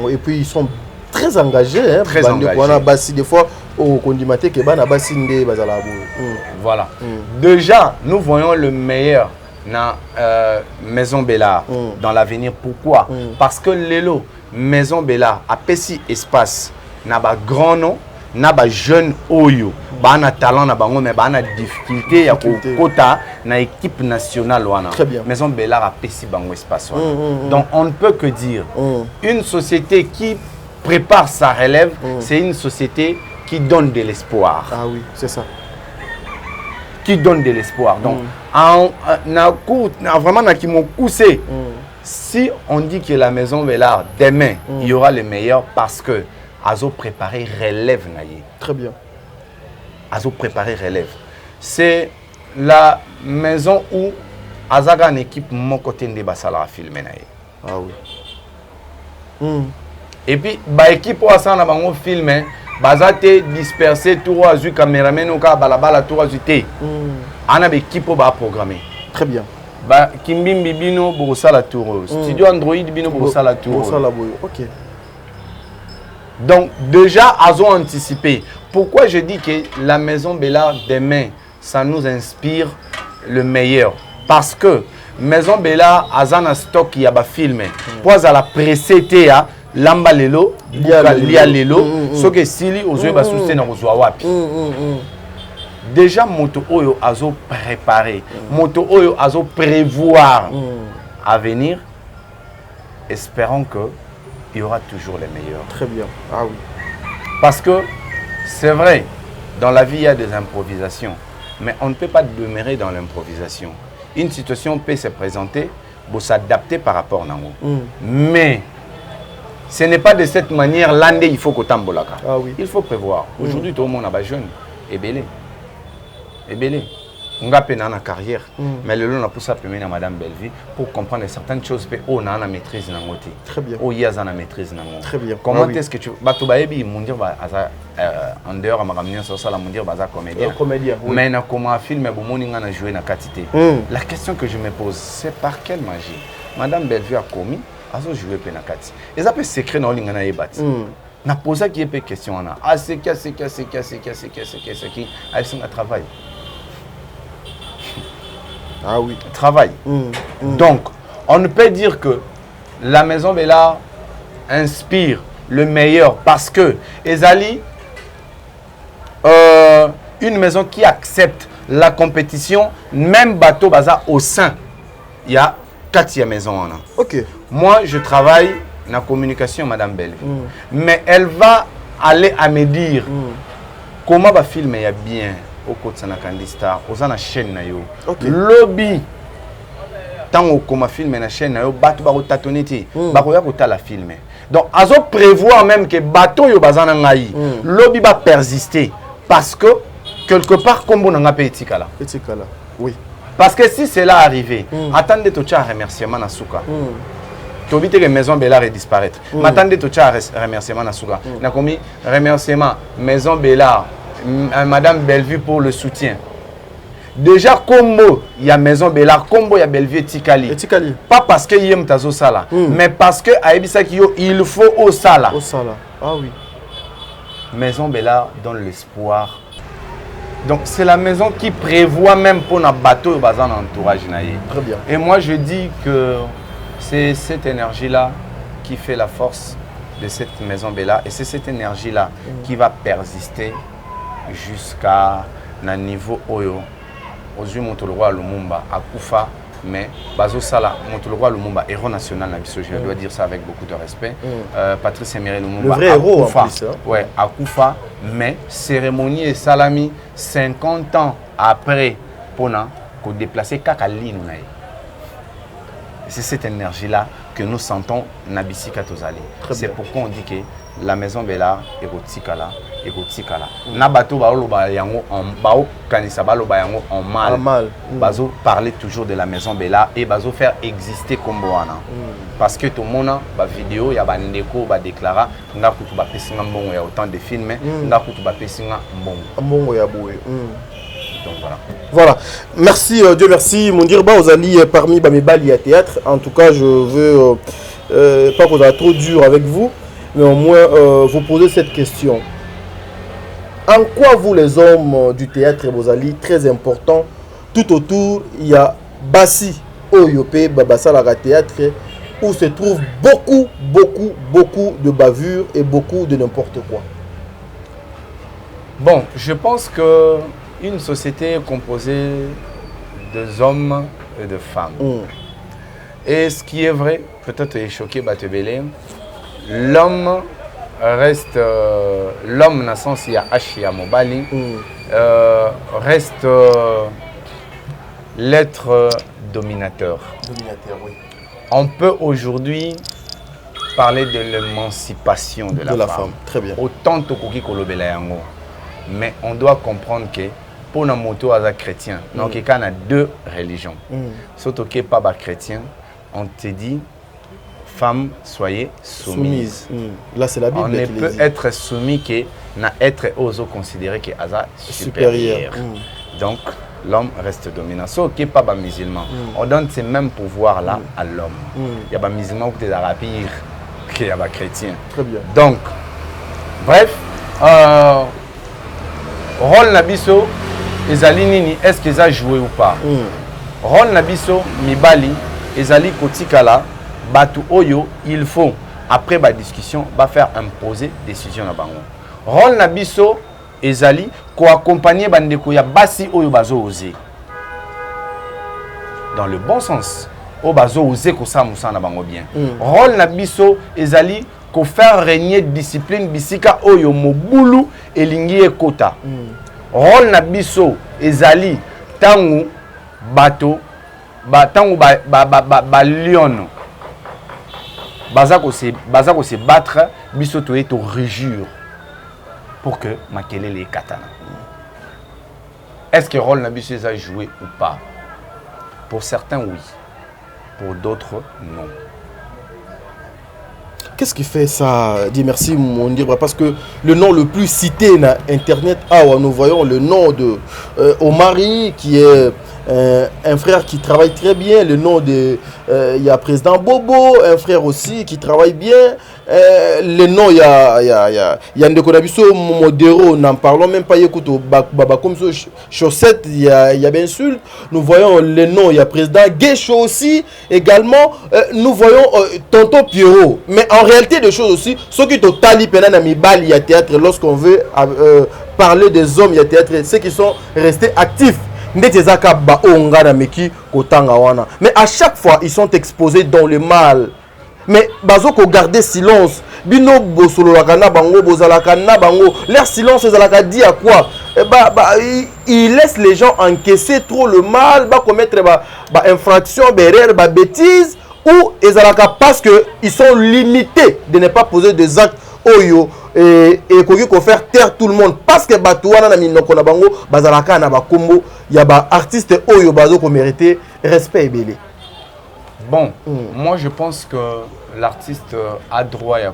et puis ils sont très engagés hein, très engagés basi des fois au condimate que bana basi ndé bazala voilà déjà nous voyons le meilleur na maison Bellard dans l'avenir. Pourquoi parce que lelo maison Bellard a pesi espace na ba grand nom na ba jeune oyo ba na talent na bango mais ba na difficulté ya kota na équipe nationale wana maison Bellard a pesi bango espace wana. Donc on ne peut que dire une société qui prépare sa relève c'est une société qui donne de l'espoir. Ah oui, c'est ça. Qui donne de l'espoir. Donc vraiment si on dit que la maison Bellard demain il y aura le meilleur parce que Azo préparé relève naïe. Très bien. Azo préparé relève. C'est la maison où Azaga une équipe mon côté de basala filmer naïe. Ah oui. Et puis ba équipe au asana bango filmer bazate dispersé tout azu cameraman ou ka balabala tout azu té. Ana be équipe ba programmer. Très bien. Ba Kimbimbi bino bosala tour. Studio Android bino bosala tour. Bosala boy. OK. Donc déjà Azo anticipé. Pourquoi je dis que la maison Bellard demain ça nous inspire le meilleur parce que maison Bellard azana stock ya ba filmer. Pour la précédé à lamba lelo lia lelo so que sili ozo ba souster na kozwa wapi. Déjà moto oyo azo préparer moto oyo azo prévoir à venir. Espérons que il y aura toujours les meilleurs. Très bien. Ah oui. Parce que c'est vrai, dans la vie il y a des improvisations, mais on ne peut pas demeurer dans l'improvisation. Une situation peut se présenter, pour s'adapter par rapport à nango. Mais ce n'est pas de cette manière l'année il faut que tambolaka. Ah oui. Il faut prévoir. Aujourd'hui tout le monde a pas jeune et belé. Et belé. On a peine en carrière, mais le long on a poussé à peine à madame Belleville pour comprendre certaines choses que on a la maîtrise dans côté. Très bien. Oh, il y a la maîtrise dans côté. Très bien. Comment est-ce que tu batubaebi mon dire en dehors à ma ramener sur ça la mon dire baza comédien. Comédien. Mais na comment film bon moninga na jouer na quantité. La question que je me pose c'est par quelle magie madame Belleville a commis à jouer pena kati. Et ça peut secret dans linga na yebati. Na posa qui est peu question on a. Ah c'est qui elles sont à travail. Ah oui. Travail. Donc, on ne peut dire que la maison Bellard inspire le meilleur parce que Ezali, une maison qui accepte la compétition, même bateau baza au sein, il y a 4 maisons. Ok. Moi, je travaille dans la communication, madame Belle. Mais elle va aller à me dire comment va filmer bien. Au côté de Candistar, aux ana chaîne na yo. Lobby. Tant au comme filmer na chaîne na yo, bateau ba tatoneti, ba ko ya ko la filmer. Donc azo prévoir même que bateau yo bazana ngai. Lobby va persister parce que quelque part combo na ngapé etikala. Etikala. Oui. Parce que si c'est là arrivé, attendez tout ça remerciement na souka. Tobite que maison Bellard est disparaître. M'attendez tout ça remerciement na souka. Na commis remerciement maison Bellard madame Belleville pour le soutien. Déjà combo il y a maison Bellard, combo il y a Belleville Tikali. Pas parce que yem tazo sala, mais parce que aibisa kiyo il faut au sala. Au sala. Ah oui. Maison Bellard donne l'espoir. Donc c'est la maison qui prévoit même pour un bateau et bazan entourage naïe. Très bien. Et moi je dis que c'est cette énergie là qui fait la force de cette maison Bellard et c'est cette énergie là qui va persister jusqu'à un niveau oyo aujourd'hui Montoloroi Lumumba a Koufa mais bazo sala Montoloroi Lumumba héros national na biso je dois dire ça avec beaucoup de respect Patrice Emery Lumumba le vrai héros en plus ouais a Koufa mais cérémonie et salami 50 ans après pour na ko déplacer kaka lino na c'est cette énergie là que nous sentons Nabisika Tozali. C'est bien. pourquoi on dit que la maison Bella est Rotikala. Nabato Baoloba Yango en Bao Kanisabalo Bayango en mal. Bazo parler toujours de la maison Bella et Bazo faire exister Komboana. Parce que tout le monde a vidéo, il y a des ndeko, il y a déclaré, il y a autant de films, il y a Mbongo ya boué. Donc voilà. Voilà. Merci, Dieu merci. Mondirba, vous allez parmi mes bali à théâtre. En tout cas, je veux pas qu'on soit trop dur avec vous, mais au moins vous poser cette question. En quoi vous, les hommes du théâtre, vous allez très important, tout autour, il y a Bassi, Oyope, Babasala théâtre, où se trouve beaucoup de bavures et beaucoup de n'importe quoi. Bon, je pense que une société est composée d'hommes et de femmes. Et ce qui est vrai, peut-être est choqué, Batebele, l'homme reste, l'homme dans le sens il y a H, il y a Mobali, reste l'être dominateur. Oui. On peut aujourd'hui parler de l'émancipation de la femme. Très bien. Autant Tokoki Kolobela Yango. Mais on doit comprendre que pour nos motos à chrétien, donc il y a deux religions. Surtout que pas chrétien, on te dit femme soyez soumise. Là c'est la Bible. On ne peut être soumis que na être osé considérer que Aza supérieur. Donc l'homme reste dominant. Sauf que pas musulman. On donne ces mêmes pouvoirs là à l'homme. Il y a des musulmans qui sont pire qu'il y a des chrétiens. Très bien. Donc bref. Rôle Nabiso, ezali nini, est-ce qu'ils ont joué ou pas? Rôle Nabiso, Mibali, ezali Kotikala, Batu Oyo, il faut, après la discussion, faire imposer décision na bango. Rôle Nabiso, ezali, ko accompagner bandeko ya basi Oyo bazo osé. Dans le bon sens, o bazo osé ko sa musa na bango bien. Rôle Nabiso, ezali, ko faire régner discipline bisika oyo mobulu elingi ekota. Rôle na biso ezali tangu bato tangu ba lion baza ko se battre biso to eto régir pour que makelele katana. Est-ce que rôle na biso a joué ou pas? Pour certains oui, pour d'autres non. Qu'est-ce qui fait ça? Dis merci mon Dieu, parce que le nom le plus cité sur internet, nous voyons le nom de Omari qui est un frère qui travaille très bien, le nom de il y a président Bobo, un frère aussi qui travaille bien, le nom il y a Ndekonabiso Modero, n'en parlons même pas, écoute Baba comme ça chaussette, il y a bien sûr, nous voyons le nom, il y a président Guécho aussi également, nous voyons Tonton Pierrot, mais en réalité des choses aussi, ceux qui sont tali pena mi bal il y a théâtre, lorsqu'on veut parler des hommes il y a théâtre, ceux qui sont restés actifs. Mais à chaque fois, ils sont exposés dans le mal. Mais bazo ko garder silence. Bino bosolo lakana bango bozalakana bango. Leur silence ezalaka dit à quoi? Ils laissent les gens encaisser trop le mal, commettre infraction, erreur, bêtises ou ezalaka parce que ils sont limités de ne pas poser des actes oyo et qu'on faire taire tout le monde parce que batouana na minoko na bango bazalaka na bakombo ya ba artiste oyo bazo ko mériter respect et belé. Bon, moi je pense que l'artiste a droit à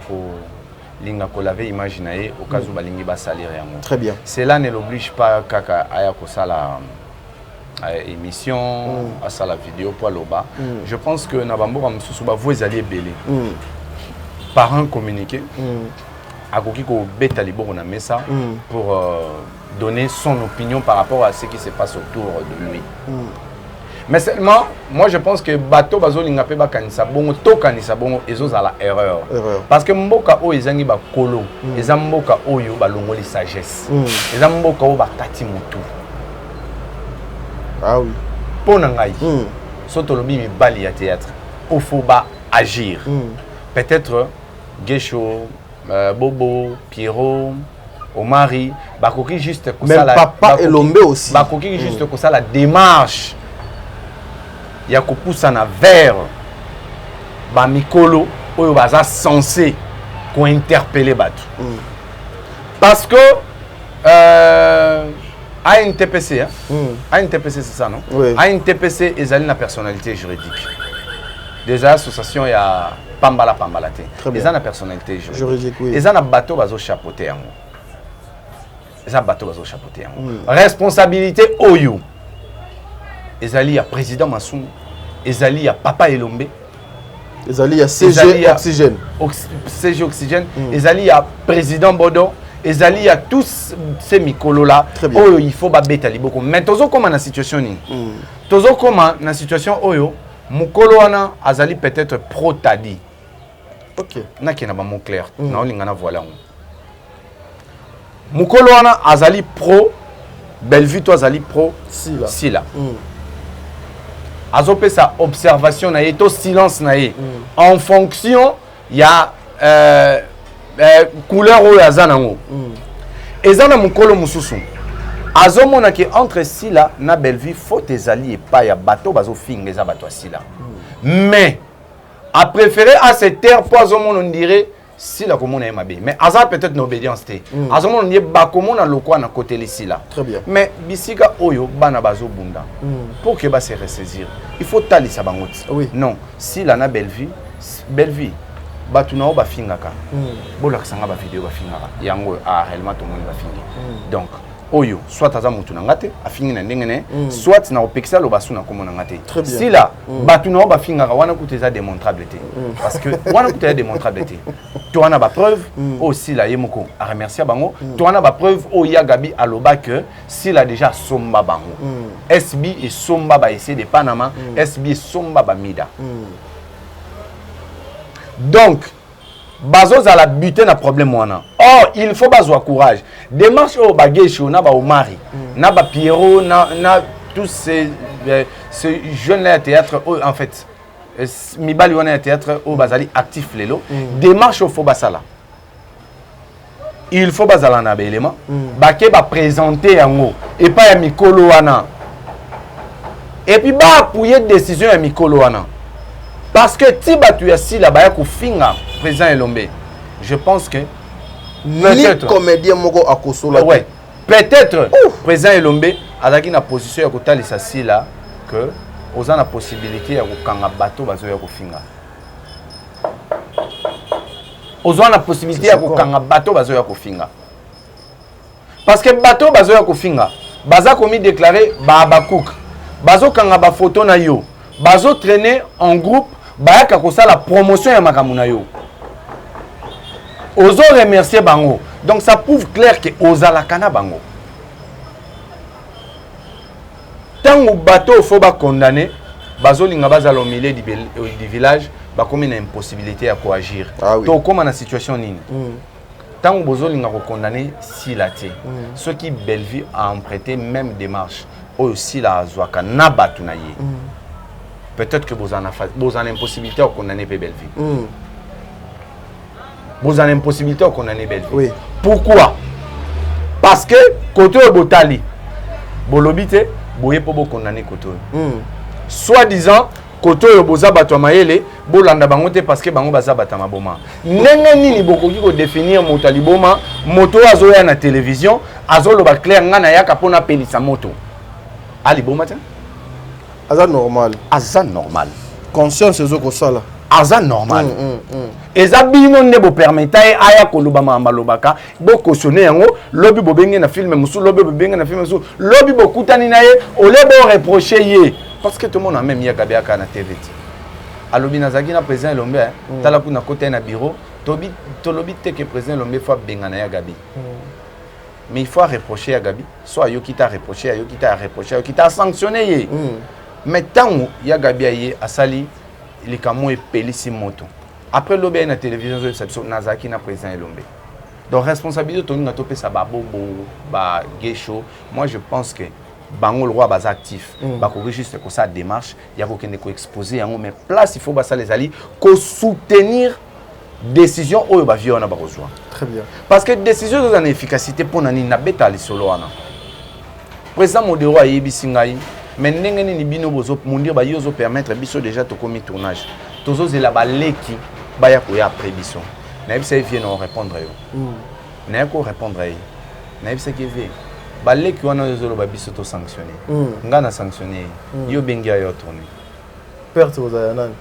linga ko laver imaginer au cas où balingi ba salir yango. Très bien. Cela ne l'oblige pas kaka aya ko sala émission à sala vidéo pour loba. Je pense que na bambo ba mususu ba vous allez belé. Par un communiqué. Akoki ko beta libo na mesa pour donner son opinion par rapport à ce qui se passe autour de lui. Mais seulement, moi je pense que bateau bazo lingape ba kanisa bongo to kanisa bongo ezo ala erreur. Parce que mboka o ezangi ba kolo, ezam mboka oyo ba longoli sagesse. Ezam mboka o ba kati mutu. Ah oui. Pona ngai. Soto lobi mi bali ya théâtre. Il faut ba agir. Peut-être Guécho, Bobo, Pierrot, Omari, Bakoki juste comme ça la papa et l'ombe aussi. Bakoki juste comme ça la démarche. Il y a qu'on pousse en vers ba mikolo oyo baza censé ko interpeller bato. Parce que ANTPC, hein? ANTPC c'est ça, non? Oui. ANTPC est une personnalité juridique. Des associations, il y a Pambala Pambalate. Ils ont une personnalité juridique. Oui. Ils ont un bateau bazo chapeauté. Ils ont un bateau bazo chapeauté. Responsabilité Oyo. Ils ont un président Massoum. Ils ont un Papa Elombe. Ils ont un CG Oxygène. CG Oxygène. Ils ont un président Bodo. Et il y a tous ces micros-là, il faut battre les beaucoup. Mais toujours comme dans la situation, toujours comme dans la situation, Mukolo wana azali peut-être pro-tadi. Ok. Na qui n'a pas mon clair. Na olingana voilà. Mukolo wana azali pro Bellevue to azali pro Sila. Azopé sa observation na to silence na en fonction il y a couleur ou azanango. Ezana mukolo mususu. Azomona ki entre Sila na Bellevue faut ezali et pas ya bateau bazo finga za bateau Sila. Mais a préféré à cette terre poisomon on dirait Sila comme on est mabé. Mais aza peut-être n'obédience té. Azomon on y ba comme on a le quoi na côté les Sila. Très bien. Mais bisika oyo bana bazo bunda. Pour que ba se ressaisir, il faut tali sa bangot. Oui. Non, Sila na Bellevue batu na ba fingaka bola kasanga ba vidéo ba fingaka yango a réellement tout monde ba fingi donc oyo soit aza mutu na ngate a fingi na ndengene soit na opekisa lo basuna komo na ngate si là batu na ba fingaka wana kuteza démontrable té parce que wana kuteza démontrable té to wana ba preuve aussi là yemoko a remercier bango to wana ba preuve o ya Gabi aloba que s'il a déjà somba bango SB et somba ba essayer de Panama SB et somba ba mida. Donc, bazo à la buter na problème wana. Or, il faut bazo courage. Démarche au baguecho na ba Omari, na ba Pierrot, na tous ces jeunes là théâtre en fait mibali wana théâtre au bazali actif lelo. Démarche au faut basala. Il faut bazala na élément. Baké ba présenter yango et pas ya mikolo wana. Et puis ba appuyer décision ya mikolo wana. Parce que si tu es ici là-bas, président Elombe, je pense que peut-être comédien moko akosola. Ouais. Peut-être président Elombe a la position à côté de ça là que aux a la possibilité à kanga bateau bazo ya kofinga. Aux a la possibilité à kanga bateau bazo ya kofinga. Parce que bateau bazo ya kofinga, baza komi déclaré ba abakouk. Bazo kanga ba photo na yo. Bazo traîner en groupe. Bayaka kosa la promotion ya makamuna yo. Ozo remercier bango. Donc ça prouve clair que ozala kana bango. Tango bateau faut ba condamner, bazo linga bazala au milieu du village, ba comme une impossibilité à coagir. To comme na situation nini. Tango bozo linga ko condamner si la té. Ceux qui Bellevue a emprunté même démarche aussi la zwaka na batu na ye. Peut-être que vous en avez impossibilité à condamner Bellevue. Vous en avez impossibilité à condamner Bellevue. Oui. Pourquoi? Parce que côté Botali, Bolobité, Boye pour condamner côté. Soit disant, côté Boza Batomaele, Bolanda Bangote parce que Bango Baza Batamaboma. Nenga nini bokoki ko définir Motaliboma, moto azoya na télévision, azolo ba clair ngana yaka pona pelisa moto. Ali boma tiens. Aza normal. Aza normal. Conscience ezo ko sala. Aza normal. Eza bino nebo permettre aya koloba mamba lobaka bo cautionner yango lobi bo benge na film musu lobi bo benge na film musu lobi bo kutani na ye ole bo reprocher ye parce que tout le monde a même ya Gabi aka na TV. Alobi nazaki na président Elombe tala kuna côté na bureau tobi tolobi te que président Elombe faut benga na ya Gabi. Mais il faut reprocher à Gabi, soit Yoki t'a reproché, Yoki t'a reproché, Yoki t'a sanctionné. Mais tant que Gabi aye asali, il est comme un pélissi moto. Après l'obé na télévision, Nazaki na président Elombe. Donc responsabilité de tout ça babobo, ba geisho. Moi je pense que bango le roi bas actif, ba ko juste que ça démarche, il y a aucun ko exposer en mais place il faut basa les alliés ko soutenir décision oyo ba viona ba rejoindre. Très bien. Parce que décision de en efficacité pour nani na beta li solo wana. Président Modero a yebi singai, mais ndenge ni bino bozo mundir ba yozo permettre biso déjà to komi tournage. tozo zela baleki baya koya après biso na yebisa vie non répondre yo na ko répondre yo na yebisa ki vie baleki wana zolo ba biso to sanctionner ngana sanctionner yo bengi yo tourner perte aux ayanani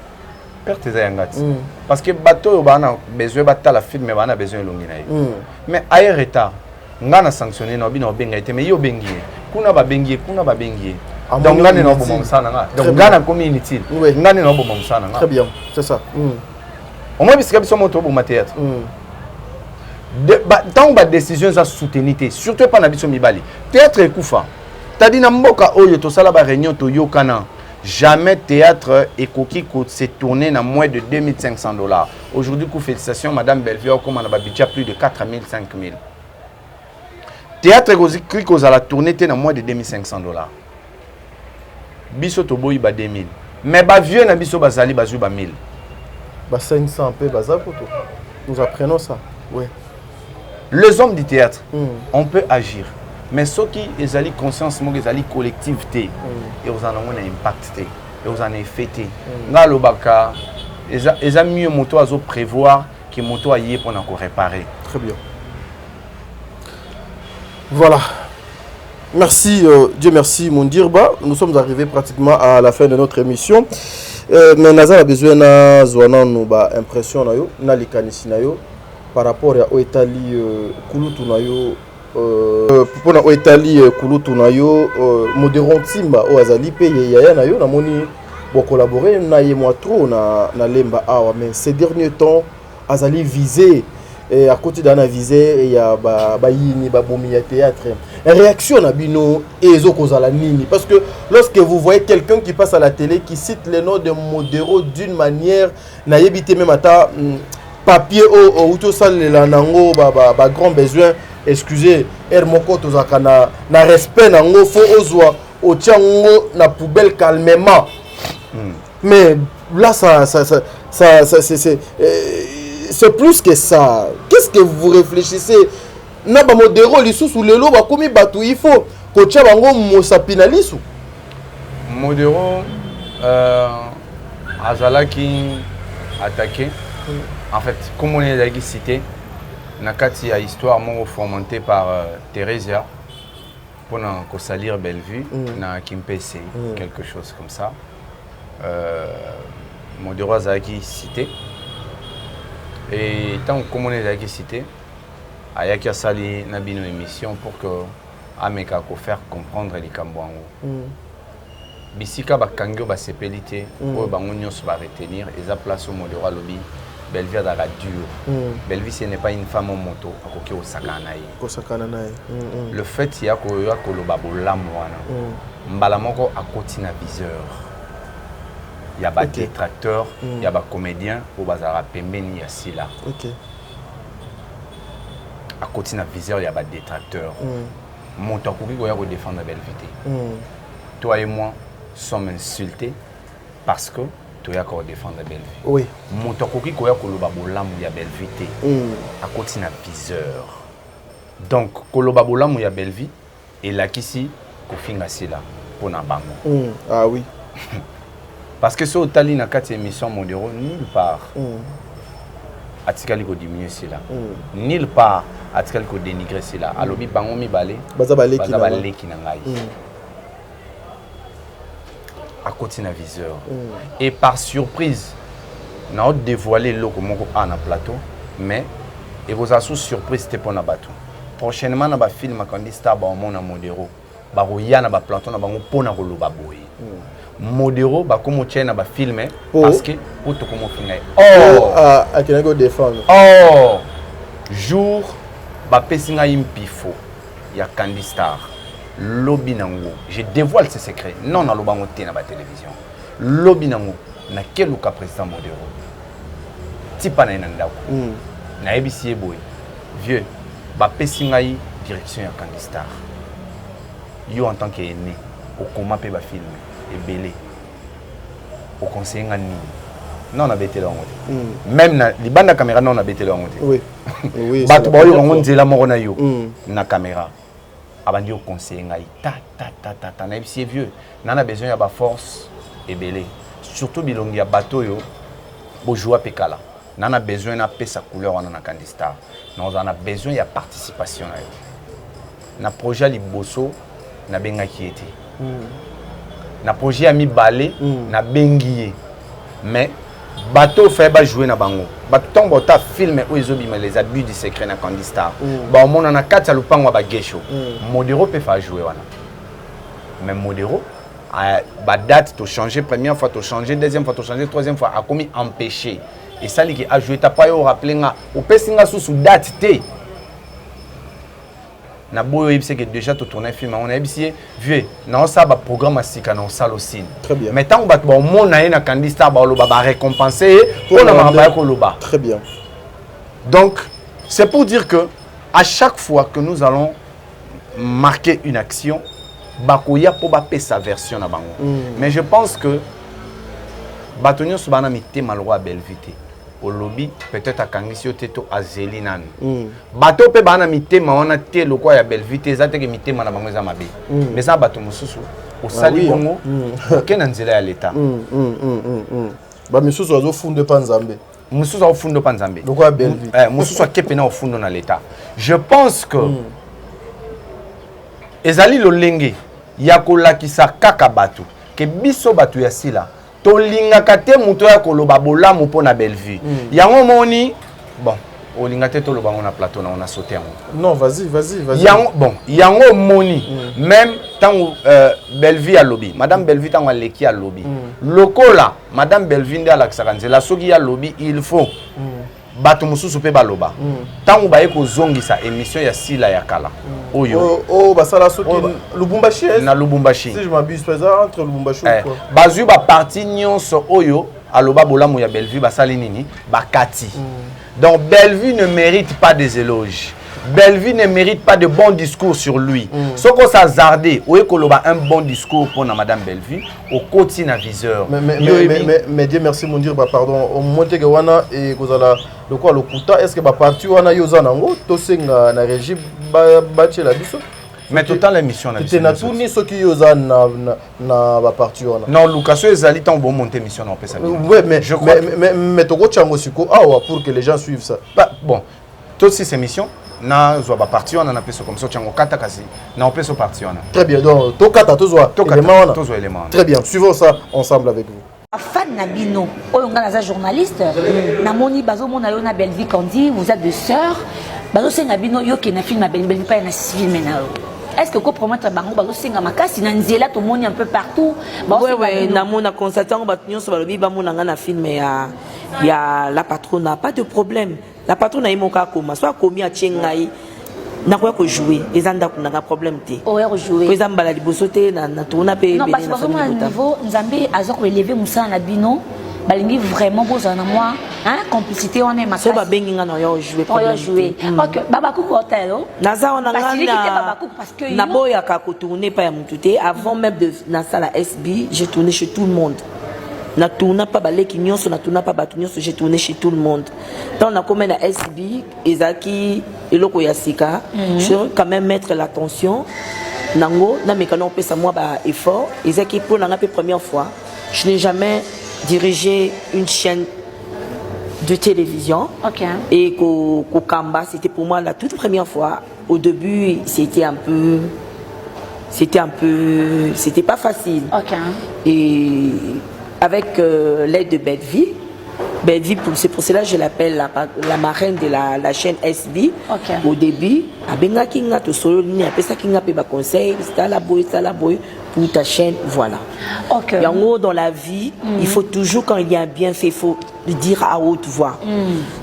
perte za ngati parce que bateau bana besoin batala film mais bana besoin longi na yo mais aye retard ngana sanctionner no bino benga ite mais yo bengi kuna ba bengi donc ngane no bo monsana nga donc ngana comme inutile ngane no bo monsana nga très bien c'est ça au moins bisika biso moto bo théâtre tant ba décision za soutenir surtout pas na biso mibali théâtre ekufa tadi na mboka oyo to sala ba réunion to yokana jamais théâtre ekoki ko se tourner na moins de $2500 aujourd'hui coup félicitations madame Belvior comme on a budget plus de 4000 5000 théâtre ekoki ko la tourner na moins de $2500 biso to boyi ba 2000 mais ba vieux na biso bazali bazu ba 1000 ba 500 peu baza poto nous apprenons ça ouais les hommes du théâtre on peut agir mais ceux qui ezali conscience mo ezali collectivité et aux en ont un impact et aux en effet nga lobaka eza mieux moto azo prévoir que moto aye pour encore réparer très bien voilà. Merci, Dieu merci, mon dirba. Nous sommes arrivés pratiquement à la fin de notre émission. Mais Naza a besoin de zwana nuba impression na yo, na likanisi na yo par rapport à Oetali kulutu na yo pour na Oetali kulutu na yo modéron timba o azali pe yaya na yo na moni bo collaborer na ye moi trop na lemba awa mais ces derniers temps azali visé et à côté d'un avisé il y a yini bomi théâtre réaction na bino et la nini parce que lorsque vous voyez quelqu'un qui passe à la télé qui cite le nom de Modéro d'une manière na yebité même ata papier ou tout ça le nango ba grand besoin excusez moko tozaka na respect nango fo ozwa o tiango na poubelle calmement mais là ça c'est plus que ça. Qu'est-ce que vous réfléchissez? Na ba modéro lisu sous le lot ba komi batu il faut ko tia bango mosapina lisu. Modéro azalaki attaqué. En fait, comme on est cité, nakati a histoire mon fomentée par Theresia pour qu'on salir Bellevue na Kimpese quelque chose comme ça. Modéro azalaki cité. Et tant que on est cité, il y a qui sali na bino émission pour que ameka ko faire comprendre les Cambouango. Bisika ba kangyo ba sepelité o ba ngonyos ba retenir et za place au modéro lobby Bellevue da la dure. Bellevue ce n'est pas une femme en moto akoki o sakana yi. Ko sakana na yi. Le fait ya ko loba bolamu wana. Mbala moko akoti na viseur. Il y a des détracteurs, il y a des comédiens, il y a des pembeni, il y a Sila. À côté de la viseur, il y a des détracteurs. Mon temps pour que défendre la Bellevue. Toi et moi sommes insultés parce que tu as défendre la Bellevue. Oui. Mon temps pour que tu as Bellevue. À côté de la viseur. Donc, Kolobabolam, il y a Bellevue. Et là, ici, il y a Sila pour Nabango. Ah oui. Parce que ce Otali na 4 émissions Modéro nulle part. Atikali ko diminuer cela. Nulle part atikali ko dénigrer cela. Alobi bango mi balé. Baza balé ki na ngai. À côté na viseur. Et par surprise, na a dévoilé loko moko na plateau, mais et vos assous surprise c'était pour na bateau. Prochainement na ba film quand dit star ba on na Modéro. Ba roya na ba plateau na bango pona ko loba boy. Modéro ba comme tient na ba filmer parce que pour to comme finir à kenago défendre jour ba pesinga impifo ya Candy Star lobby nango je dévoile ce secret non na lobango te na ba télévision lobby nango na quel cas président Modéro tipa na ndako na ebisi boy vieux ba pesinga direction ya Candy Star yo en tant qu'aîné au comment peut ba filmer et belé au conseil ngani non on a bêté là même na li banda caméra non on a bêté là oui oui ba to ba yo ngon nzela mo na yo na caméra abandi au conseil ngai ta na bisi vieux na besoin ya ba force et belé surtout bilongi ya bateau yo bojoua pekala. On a besoin de sa couleur on a candidat. Nous on a besoin de participation na yo. Na projet liboso na benga qui était. Na projet ami balé na bengié. Mais bateau fait ba jouer na bango. Bateau tombe ta film où ils obiment les abus du secret na candidat. Ba on a 4 à lupango ba gesho. Modéro peut faire jouer wana. Mais modéro ba date to changer première fois to changer deuxième fois to changer troisième fois a commis empêcher. Et ça qui a joué ta pas yo rappeler nga au pesinga sous date té. Na boyo c'est que déjà to tourner film on a essayé vieux na ça ba programme asika na salle aussi. Très bien. Mais tant que ba mon na na candidat ba lo ba récompenser pour na ba ko lo ba. Très bien. Donc c'est pour dire que à chaque fois que nous allons marquer une action bakoya pour ba sa version na bango. Mais je pense que batonyo subana mité malwa Belleville au lobby peut-être à Kangisio Teto à Zelinan. Bateau pe bana mité ma on a té le quoi ya Belleville ça te que mité mana bango za mabe. Mais ça bateau mususu au sali bongo aucun nzela à l'état. Ba mususu azo fundo panzambe. Mususu au fundo panzambe. Le quoi Belleville. Mususu kepena au fundo na l'état. Je pense que ezali lolenge ya kolakisa kaka bato ke biso bato ya sila tolingaka te muto ya koloba bolamu mpona Belleville. Yango moni bon olinga te toloba na plateau na on a sauté yango. Non, vas-y. Yango bon, yango moni même tant Belleville a lobby. Madame Belleville tant leki a lobby. Lokola Madame Belleville nde alakisaka nzela soki ya lobby il faut bato mususu pe baloba. Tant baye ko zongisa émission ya sila ya kala. Oyo. Basala soki Lubumbashi. Na Lubumbashi. Si je m'abuse pas entre Lubumbashi ou quoi. Bazu ba parti nyonso oyo aloba bolamu ya Belleville basali nini bakati. Donc Belleville ne mérite pas des éloges. Belleville ne mérite pas de bons discours sur lui. Ce qu'on s'azardé, ou koloba un bon discours pour Madame Belleville, au quotidien viseur. Mais Dieu merci mon Dieu, pardon. Au moment que wana et kozala le quoi le kuta, est-ce que ba parti wana yoza nango to senga na régime ba la biso? Mais total l'émission na biso. Tena tourner ce qui yoza na ba parti wana. Non, Lucas ezali tant bon monter émission na pesa. Ouais, mais toko chango siko pour que les gens suivent ça. Bon, toutes ces émissions na zo ba parti on a peso comme ça tiango kata kasi na peso parti on. Très bien, donc to kata to zo élément. Très bien, suivons ça ensemble avec vous. Fan Nabino, oyo nga naza journaliste, namoni bazo mona yo na Belleville Kandi, vous êtes deux sœurs, bazo senga bino yo ke na film Belleville pa na civil menao. Est-ce que vous promettre bango bazo senga makasi na nzela to moni un peu partout? Ouais, namona constatant ba nyonso ba lobi ba mona nga na film ya la patronne, pas de problème. La patronne a moka koma soit komi a tchengai na quoi que jouer les anda kuna ka problème té oh jouer ko zamba la liboso té na tourna pe non parce que moi niveau nzambe azok relever musa na bino balingi vraiment boza na moi hein complicité on est ma so ba bengi nga na yo jouer problème jouer OK baba kuko hotel naza on a na boya ka ko tourner pas ya mututé avant même de na sala SB j'ai tourné chez tout le monde. Na tourna pas baleki nyonso na tourna pas batu nyonso j'ai tourné chez tout le monde. Tant on a comme na SB ezaki eloko ya sika je veux quand même mettre l'attention nango na mekano pesa moi ba effort ezaki pour na pe première fois je n'ai jamais dirigé une chaîne de télévision. OK. Et Kamba c'était pour moi la toute première fois. Au début c'était pas facile. OK. Et avec l'aide de Belleville, c'est pour cela que je l'appelle la marraine de la chaîne SB. Okay. Au début, Abenga Kinga to solo ni apesa Kinga pe ba conseil, ça la boy pour ta chaîne, voilà. OK. Et en haut dans la vie, il faut toujours quand il y a un bienfait, il faut le dire à haute voix.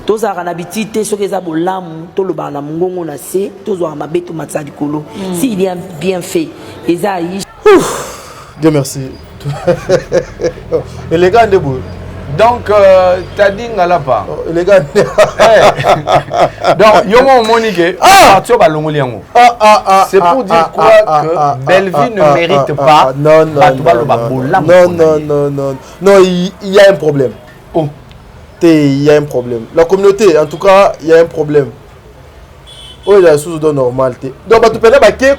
Tous a l'habitude ce que ça bolam, to le bana mungongo na se, tous a mabeto matsa dikolo. S'il y a un bienfait, et ça Dieu merci. Et les gars, donc, t'as dit ngala pas. Les gars, donc, yomo monique, c'est pour dire quoi que Belleville ne mérite pas. Non, il y a un problème. Il y a un problème. La communauté, en tout cas, il y a un problème. Oh, il y a sous de normalité. Donc, tu peux pas que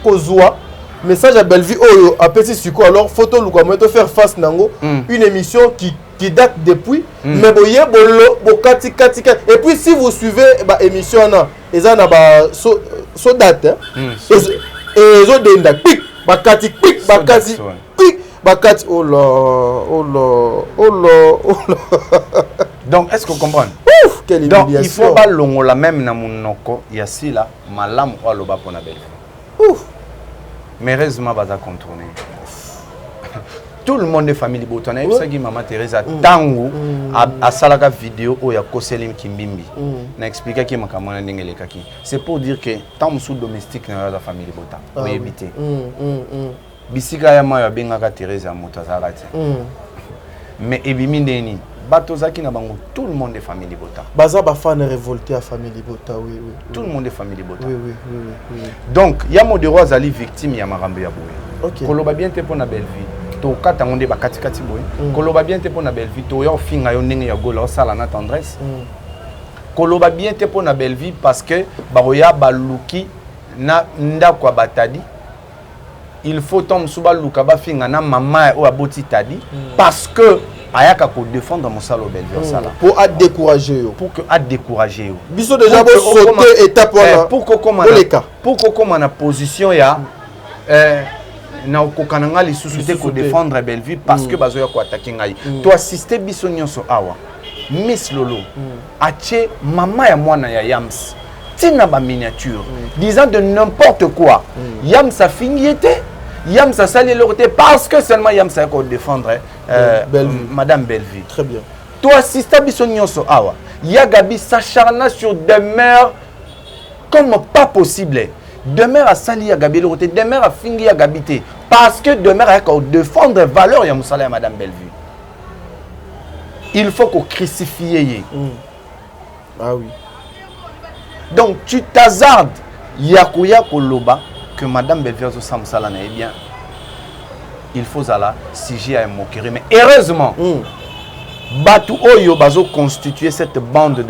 message à Belleville, oh, à petit succo, alors photo, nous faire face nango, une émission qui qui date depuis, mais boye bolo bokati kati. Et puis si vous suivez l'émission ils ont so date et ils ont des dates pic bakati pic bakati pic bakati oh là. Donc est-ce que vous comprenez? Ouf, quelle donc humiliation. il faut pas longola même na monoko ya sila malam o aloba pona belle. Ouf. Mais heureusement baza contourner. Tout le monde de famille Botana, ça qui maman Teresa tango a salaka vidéo où il y a Koselim Kimbimbi. Na expliqué que makamana ndengele kaki. C'est pour dire que tant sous domestique dans la famille Bota, pour éviter. Bisika ya ma ya benga Teresa motazarate. Mais ebimi ndeni batozaki na bango tout le monde de famille Bota. Baza ba fan révolté à famille Bota, oui. Tout le monde de famille Bota. Oui. Donc ya modero azali victime ya marambe ya boye. OK. Koloba bien te pona belle vie. To kata ngonde ba kati boy koloba bien te pona belle vie to yo finga yo ndenge ya gola sala na tendresse koloba bien te pona belle vie parce que baroya baluki na ndakwa batadi il faut tom suba luka ba finga na mama o aboti tadi parce que ayaka ko défendre mon salo belle vie sala pour à décourager yo biso déjà pour sauter étape là pour que comme na position ya na kokananga li société ko défendre belle vie parce que bazoya ko attaquer ngai to assister biso nyonso awa Miss Lolo ache mama ya mwana ya Yams tina ba miniature disant de n'importe quoi Yams a fini était Yams a sali l'autre parce que seulement Yams a ko défendre madame Belleville. Très bien. To assister biso nyonso awa ya Gabi s'acharna sur des mères comme pas possible. Demeure à Sali à Gabi l'autre, demeure à Fingi à Gabité. Parce que demeure à défendre les valeurs de Moussala et Madame Bellevue. Il faut qu'on crucifie. Ah oui. Donc tu t'hazardes, Yakuya Koloba, que Madame Bellevue a Moussala n'est bien. Il faut aller siger à un moquerie. Mais heureusement, Batu Oyo Bazo constituer cette bande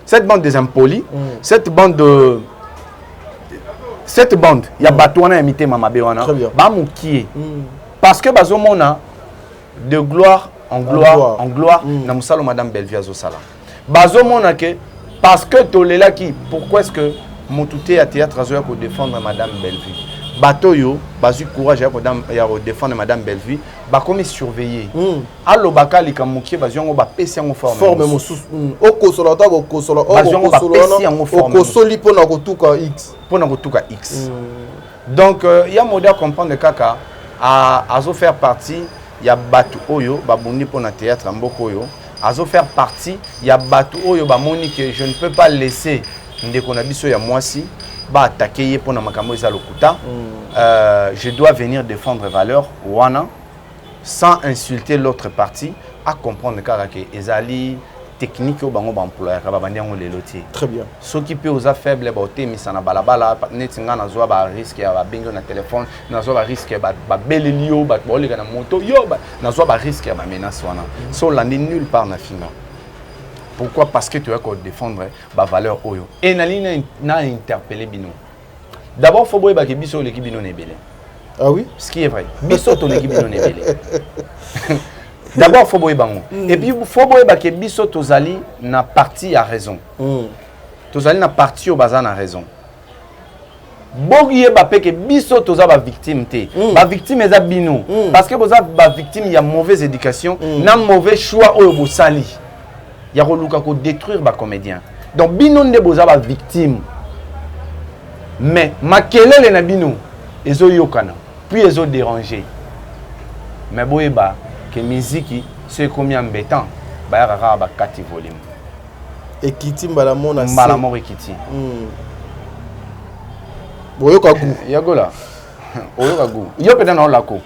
cette bande des impolis, cette bande, il y a Batouana imité Mamabewana, Bamoukié. Parce que Bazomona, de gloire en gloire, na musalo Madame Bellevue Azosala. Bazomona que, parce que Tolela qui, pourquoi est-ce que Moutouté à théâtre Azoya pour défendre Madame Bellevue? Batoyo, bazu courage à défendre Madame Bellevue, bah comme surveiller. Allo bakali kamukie baziongo ba pesi en forme mosusu. Oko solata oko solo oko soli pona kotuka X. Pona kotuka X. Donc il y a modèle comprendre kaka à azo faire partie, il y a batu oyo babundi pona théâtre mboko oyo. Azo faire partie, il y a batu oyo ba moni que je ne peux pas laisser ndeko na biso ya mwasi. Attaquer pour je dois venir défendre valeurs wana sans insulter l'autre partie à comprendre que ezali technique au bango employé très bien ce qui peut aux faible beauté mais ça na balabala netinga na zo ba risque ya ba bengo na téléphone na zo ba risque ba belelio ba bolika na moto yo na zo ba risque ya ba menace wana so landi nulle part na finga. Pourquoi? Parce que tu vas défendre la valeur oyo. Et Naline n'a interpellé Bino. D'abord, il faut que Bisso l'équipe Bino n'est belé. Ah oui? Ce qui est vrai. Bisso ton l'équipe Bino n'est belé. D'abord, il faut que et puis, il faut que Bisso Tozali n'a parti à raison. Tozali n'a parti au bazar à raison. Bogiye bape que Bisso Toza ba victime té. Ba victime est Bino. Parce que ba victime il y a mauvaise éducation, n'a mauvais choix au bosali. Il y a ko détruire les comédiens. Donc bino ne boza ba victime. Mais makelele na bino ezo yokana puis ezo déranger. Mais boyeba que musique c'est combien embêtant ba ya ba 4 volume. Et kiti mbala mona se mbala mo kiti. Boyoka gu. Yagola. Oyoka gu. Yo pena na olako.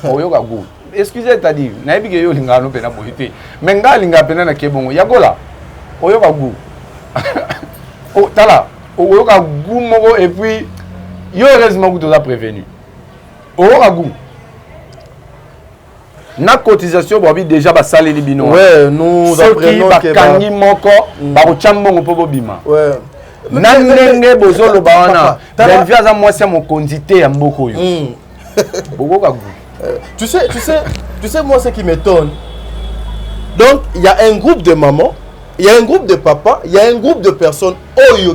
Oyoka gu. Excusez t'as dit nayebi ke yo linga no pena boyite mais nga linga pena na kebongo yagola oyoka gu o tala oyoka gu moko et puis yo heureusement que tu as prévenu oyoka gu na cotisation bobi déjà ba saleli bino ouais nous apprenons que kangi moko ba ko chambongo po bobima ouais na ndenge bozolo ba wana Bellevue za mwasi mo kondité ya mboko yo bokoka gu Tu sais, moi, ce qui m'étonne. Donc, il y a un groupe de mamans, il y a un groupe de papas, il y a un groupe de personnes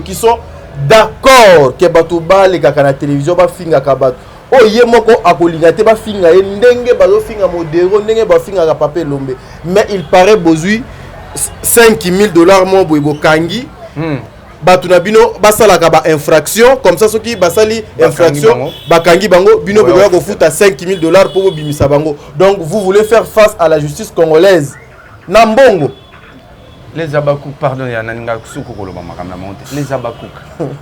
qui sont d'accord que Batouba, les gars, la télévision, va finir kabat. Oh, yé moko akolingate ba finga ndenge bazo finga modéro ndenge ba finga ka papier lombe. Mais il paraît bozui $5,000 mo boybo kangi. Batuna bino basala ka ba infraction comme ça ceux qui basali infraction bakangi bango bino boya ko futa $5,000 pour bimisa bango. Donc vous voulez faire face à la justice congolaise. Nambongo les abakouk, pardon, il y a un soukou koloba makam monte. Les abakouk,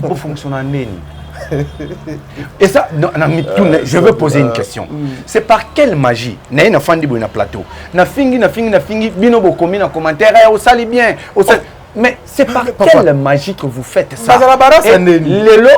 pour fonctionner neni. Et ça, non, je veux poser une question. C'est par quelle magie? Na une fandi bo na plateau. Na fingi, bino bo komi na commentaire, au sali bien, au sali. Mais c'est par quelle magie que vous faites ça? Lelo,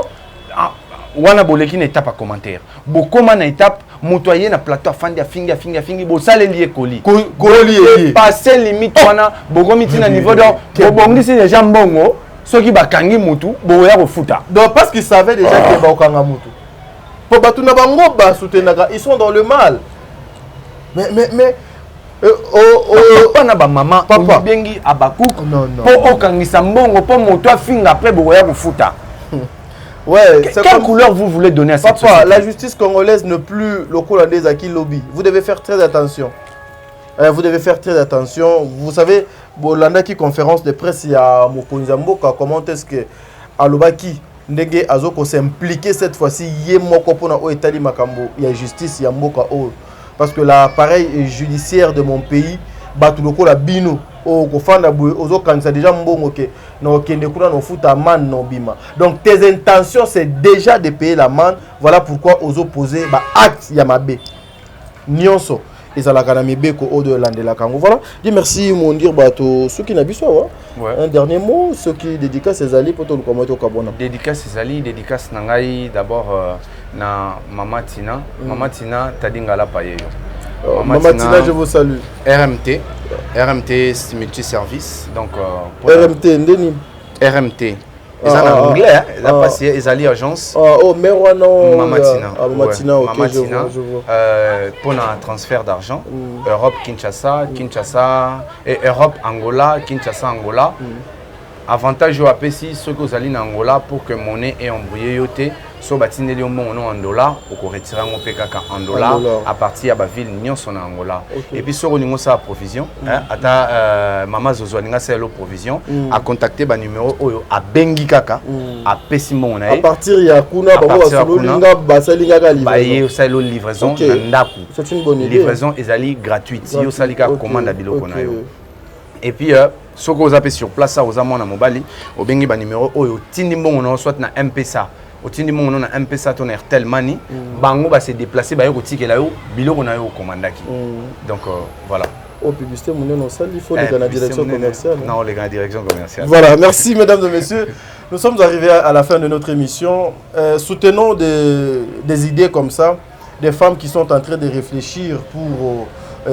wana boleki na étape à commentaire. Bokoma na étape motoyer na plateau afandi fingi bo sale lié colis. Colis passer limite wana bogomiti na niveau donc bobongisi déjà mbongo ceux qui bakangi mutu boya refuta. Donc parce qu'ils savaient déjà que bakanga mutu. Pour batuna bango ba soutenaka, ils sont dans le mal. Mais pana ba maman papa bengi abakouk pour okangisa mbongo pour moto afinga après boya refuta. Ouais, quelle couleur vous voulez donner à cette société? Papa, la justice congolaise n'est plus le congolais à qui lobby. Vous devez faire très attention. Vous devez faire très attention. Vous savez, Bolanda qui conférence de presse, il y a Mokonzi Mboka, comment est-ce que Alobaki Ndege Azoko s'impliquer cette fois-ci, il y a Moko Pona O Etali Makambo, il y a justice, il y a Mboka O. Parce que l'appareil judiciaire de mon pays, Batuloko la Bino, au Kofanda Boué, aux autres candidats déjà Mbongoke, no Kendekuna no Futa Man no Bima. Donc tes intentions c'est déjà de payer la manne. Voilà pourquoi aux opposés, bah acte Yamabe. Nyonso. Et ça la kanamebe ko au de la Kango. Voilà. Dis merci mon dire bato ceux qui n'habitent pas. Un dernier mot, ceux qui dédicacent ces alliés pour tout le comité au Kabona. Dédicace ces alliés, dédicace Nangai d'abord na Mama Tina. Mama Tina Tadingala Payeyo. Mama Tina, je vous salue. RMT c'est multi-service. Donc RMT Ndeni. RMT. Ils en anglais, hein. Là passé, ils allaient agence. Oh, mais non. Mama Tina. Mama Tina, ok, Mama Tina. Je vois. Pour un transfert d'argent. Europe, Kinshasa, et Europe, Angola, Kinshasa, Angola. Avantage au APC, ceux que vous allez en Angola pour que monnaie est embrouillée yoté. So batine li omo en dollars, on retirer mon PKK en dollars à partir de la ville Nyon son Angola. Et puis sur le sa provision, ata Mama Zozo ninga c'est la provision à contacter ba numéro oyo a bengi kaka a pesimo na à partir ya kuna ba solo linga ba salinga ga livraison. Ba ye salo livraison ndaku. C'est une bonne idée. Livraison ezali gratuite. Yo salika commande biloko na yo. Et puis ce que vous appelez sur place ça aux amons na mobali, au bengi ba numéro oyo tindi mbongo na soit na MPSA. Au tindi mon on a un peu ça ton Airtel Money bango va se déplacer ba yo tike la yo biloko na yo commandaki. Donc voilà. Oh publicité mon nom ça il faut les gars la direction commerciale. Non les gars la direction commerciale. Voilà, merci mesdames et messieurs. Nous sommes arrivés à la fin de notre émission. Soutenons des idées comme ça, des femmes qui sont en train de réfléchir pour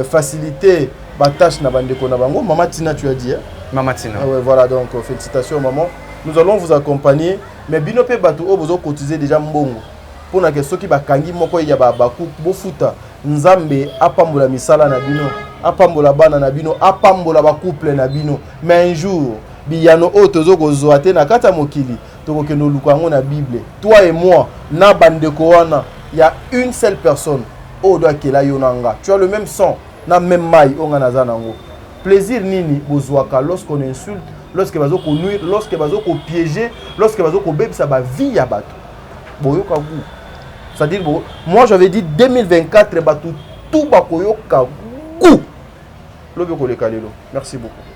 faciliter la tâche na bandeko na bango. Mama Tina tu as dit hein? Mama Tina. Ouais, voilà donc félicitations maman. Nous allons vous accompagner. Mais binope bato o bozo cotiser déjà mbongo. Pour na question qui ba kangi moko ya ba baku bo futa. Nzambe apambola misala na bino, apambola bana na bino, apambola ba couple na bino. Mais un jour, biyano o tozo gozoate na kata mokili. Toko ke no lukango na Bible. Toi et moi, na bandeko wana, il y a une seule personne o doit kela yonanga. Tu as le même sang, na même maille onga na zanango. Plaisir nini bozwaka lorsqu'on insulte, lorsque bazo ko nuire, lorsque bazo ko piéger, lorsque bazo ko bebisa ba vie ya bato. Boyoka goût. C'est-à-dire moi j'avais dit 2024 bato tout ba koyoka goût. Lobe ko le kalelo. Merci beaucoup.